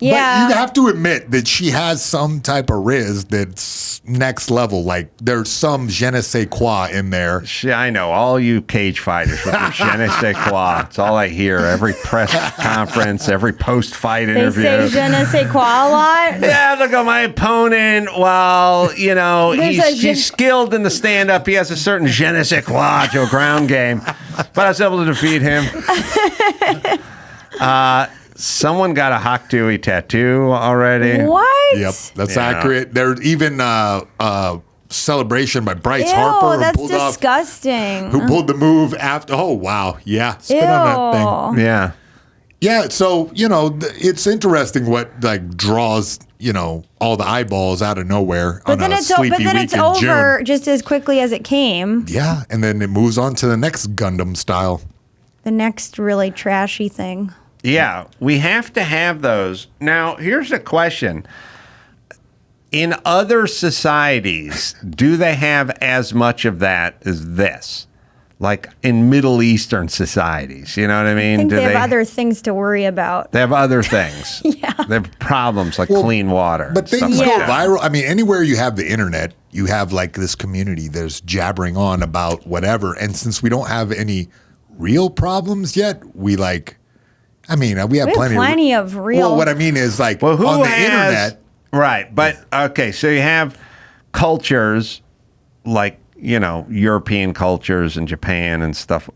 S3: Yeah.
S4: But you have to admit that she has some type of riz that's next level. Like, there's some je ne sais quoi in there.
S2: I know. All you cage fighters with your je ne sais quoi. It's all I hear. Every press conference, every post-fight interview.
S3: They say je ne sais quoi a lot?
S2: Yeah, look at my opponent. Well, he's skilled in the stand-up. He has a certain je ne sais quoi to a ground game. But I was able to defeat him. Someone got a Huak Tuah tattoo already.
S3: What?
S4: Yep, that's accurate. There's even celebration by Bryce
S3: Ew,
S4: Harper.
S3: that's
S4: who
S3: disgusting.
S4: Who pulled the move after? Oh wow, yeah, spit on that thing.
S2: Yeah.
S4: Yeah, so, it's interesting what, draws, all the eyeballs out of nowhere on a sleepy week
S3: it's
S4: in
S3: over
S4: June.
S3: just as quickly as it came.
S4: Yeah, and then it moves on to the next Gundam style.
S3: The next really trashy thing.
S2: Yeah, we have to have those. Now, here's a question. In other societies, do they have as much of that as this? Like in Middle Eastern societies, you know what I mean?
S3: I think they have other things to worry about.
S2: They have other things.
S3: Yeah.
S2: They have problems like clean water.
S4: But things
S2: stuff
S4: go
S2: like that.
S4: viral. I mean, anywhere you have the internet, you have this community that's jabbering on about whatever. And since we don't have any real problems yet, we have plenty
S3: of real.
S4: Well, what I mean is on
S2: who
S4: the
S2: has,
S4: internet.
S2: Right. But okay, so you have cultures like, European cultures and Japan and stuff.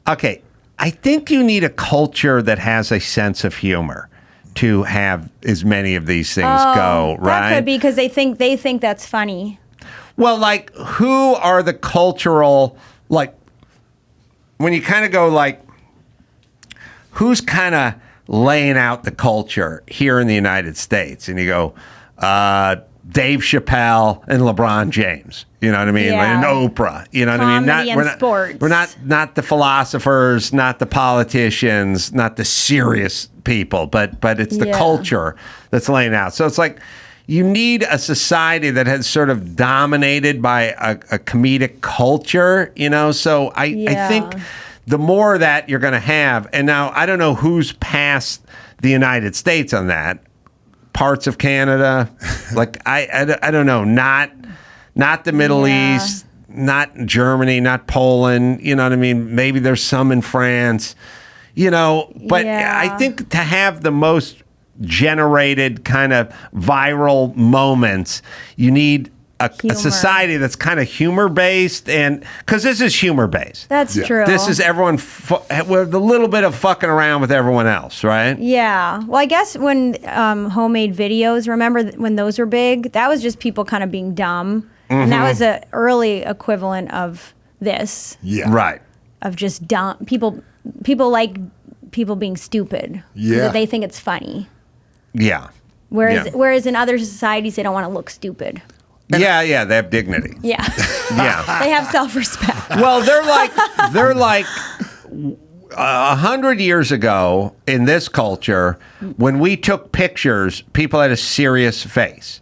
S2: Okay, I think you need a culture that has a sense of humor to have as many of these things go, right?
S3: That could be because they think that's funny.
S2: Well, who are the cultural, when you kind of go who's kind of laying out the culture here in the United States? And you go, Dave Chappelle and LeBron James. You know what I mean?
S3: Yeah.
S2: And Oprah. You know what I mean?
S3: Comedy and sports.
S2: We're not the philosophers, not the politicians, not the serious people, but it's the culture that's laying out. So it's you need a society that has sort of dominated by a comedic culture, So I think the more that you're going to have, and now I don't know who's past the United States on that. Parts of Canada, I don't know, not the Middle East, not Germany, not Poland. You know what I mean? Maybe there's some in France. But I think to have the most generated kind of viral moments, you need a society that's kind of humor based, and because this is humor based.
S3: That's true.
S2: This is everyone with a little bit of fucking around with everyone else, right?
S3: Yeah. Well, I guess when homemade videos, remember when those were big? That was just people kind of being dumb, and that was an early equivalent of this.
S4: Yeah.
S2: Right.
S3: Of just dumb people. People like people being stupid.
S4: Yeah.
S3: That they think it's funny.
S2: Yeah.
S3: Whereas in other societies, they don't want to look stupid.
S2: Yeah, they have dignity.
S3: Yeah.
S2: Yeah.
S3: They have self-respect.
S2: Well, they're like 100 years ago in this culture, when we took pictures, people had a serious face.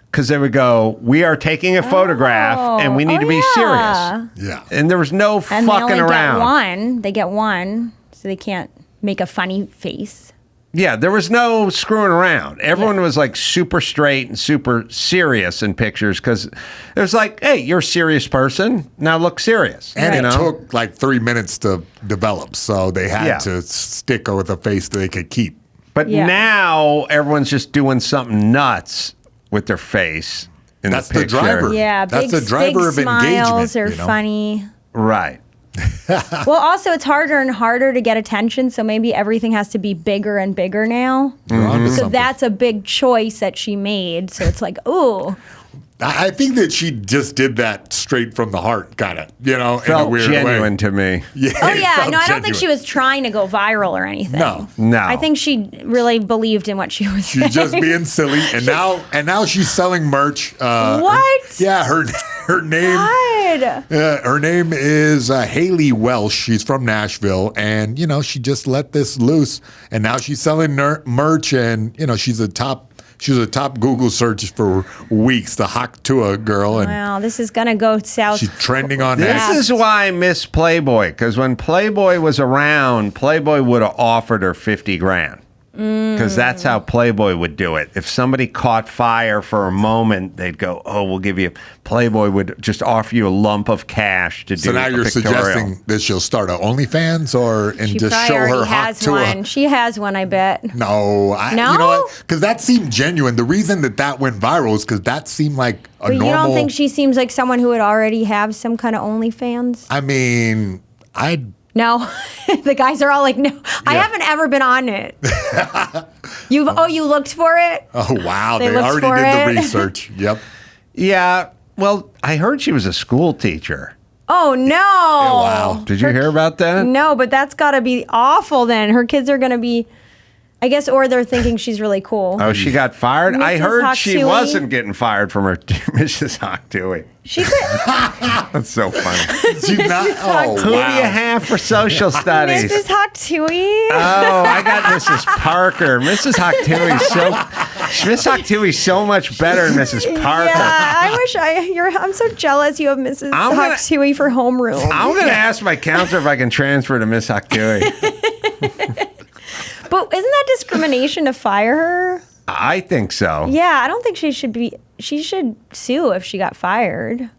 S2: Because they would go, we are taking a photograph and we need to be serious.
S4: Yeah.
S2: And there was no
S3: And
S2: fucking
S3: they only
S2: around.
S3: They get one, so they can't make a funny face.
S2: Yeah, there was no screwing around. Everyone was super straight and super serious in pictures because it was hey, you're a serious person. Now look serious.
S4: And it took 3 minutes to develop, so they had to stick with a face that they could keep.
S2: But now everyone's just doing something nuts with their face in
S4: That's
S2: the picture.
S4: the driver.
S3: Yeah,
S4: That's
S3: big,
S4: the driver
S3: big
S4: of
S3: smiles
S4: engagement.
S3: are funny.
S2: Right.
S3: Well, also it's harder and harder to get attention, so maybe everything has to be bigger and bigger now. So that's a big choice that she made. So it's ooh.
S4: I think that she just did that straight from the heart, kind of, in a
S2: Felt
S4: weird
S2: genuine
S4: way.
S2: to me.
S4: Yeah,
S3: Oh
S4: it
S3: yeah,
S4: felt
S3: no, I don't think
S4: genuine.
S3: she was trying to go viral or anything.
S2: No.
S3: I think she really believed in what she was saying.
S4: She's just being silly, and now she's selling merch.
S3: What?
S4: Yeah, her name.
S3: God.
S4: Her name is Haley Welsh. She's from Nashville, and she just let this loose, and now she's selling merch, and she's a top Google search for weeks. The Huak Tuah Girl, and
S3: Wow, this is gonna go south.
S4: she's trending on
S2: This
S4: that.
S2: is why I miss Playboy, because when Playboy was around, Playboy would have offered her 50 grand. Because that's how Playboy would do it. If somebody caught fire for a moment, they'd go, "Oh, we'll give you." Playboy would just offer you a lump of cash to do.
S4: So now
S2: a
S4: you're
S2: pictorial.
S4: suggesting that she'll start a OnlyFans
S3: She
S4: just
S3: probably
S4: show her
S3: already
S4: Huak
S3: has
S4: Tuah.
S3: one. She has one, I bet.
S4: No, you know what? Because that seemed genuine. The reason that went viral is because that seemed like a
S3: But
S4: normal.
S3: you don't think she seems like someone who would already have some kind of OnlyFans?
S4: I mean,
S3: No, the guys are all like, no, I haven't ever been on it. You looked for it?
S4: Oh wow,
S3: They
S4: they
S3: looked
S4: already
S3: for
S4: did
S3: it?
S4: the research. Yep.
S2: Yeah, Well, I heard she was a school teacher.
S3: Oh no!
S4: wow.
S2: Did you hear about that?
S3: No, but that's got to be awful. Then her kids are gonna be, I guess, or they're thinking she's really cool.
S2: Oh, she got fired? I
S3: Mrs.
S2: heard
S3: Huak
S2: she
S3: Tuah?
S2: wasn't getting fired from her Mrs. Huak Tuah.
S3: She could.
S2: That's so funny.
S4: She's not, oh,
S2: Who do you
S4: wow.
S2: have for social studies?
S3: Mrs. Huak Tuah.
S2: Oh, I got Mrs. Parker. Mrs. Huak Tuah is so much better than Mrs. Parker.
S3: Yeah, I wish I'm so jealous you have Mrs. Huak Tuah for homeroom.
S2: I'm going to ask my counselor if I can transfer to Miss Huak Tuah.
S3: But isn't that discrimination to fire her?
S2: I think so.
S3: Yeah, I don't think she should be. She should sue if she got fired.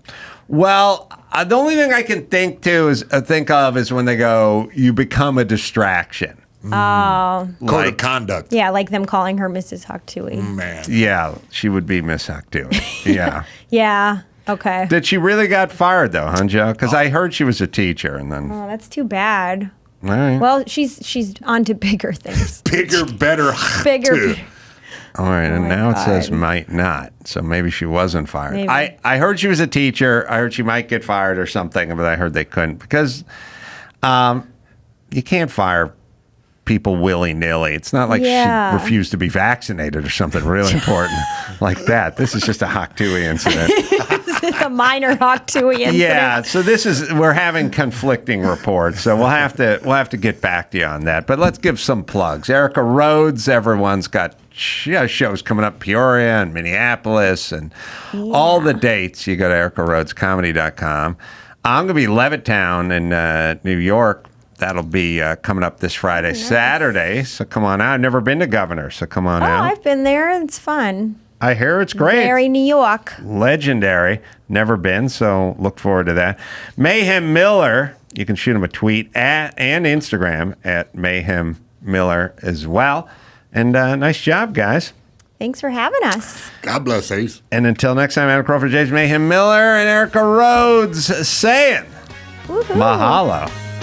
S2: Well, the only thing I can think of is when they go, you become a distraction.
S3: Oh.
S4: Code of conduct.
S3: Yeah, like them calling her Mrs. Huak Tuah.
S4: Man.
S2: Yeah, she would be Miss Huak Tuah. Yeah.
S3: Yeah. Okay.
S2: Did she really got fired though, huh, Joe? Because I heard she was a teacher, and then.
S3: Oh, that's too bad.
S2: All right.
S3: Well, she's on to bigger things.
S4: Bigger, better.
S3: Bigger.
S2: All right, and
S3: my
S2: now
S3: God.
S2: it says might not, so maybe she wasn't fired.
S3: Maybe.
S2: I heard she was a teacher. I heard she might get fired or something, but I heard they couldn't because you can't fire people willy-nilly. It's not like she refused to be vaccinated or something really important like that. This is just a Huak Tuah incident.
S3: A minor Huak Tuah incident.
S2: Yeah, so we're having conflicting reports, so we'll have to get back to you on that. But let's give some plugs. Erica Rhodes, everyone's got shows coming up, Peoria and Minneapolis, and all the dates. You go to ericarhodescomedy.com. I'm going to be Levittown in New York. That'll be coming up this Friday, Saturday. So come on out. I've never been to Governor, so come on out.
S3: I've been there. It's fun.
S2: I hear it's great.
S3: Very New York.
S2: Legendary. Never been, so look forward to that. Mayhem Miller, you can shoot him a tweet and Instagram at Mayhem Miller as well. And nice job, guys.
S3: Thanks for having us.
S4: God bless, Ace.
S2: And until next time, Adam Crawford, James Mayhem Miller, and Erica Rhodes saying,
S3: Woohoo.
S2: mahalo.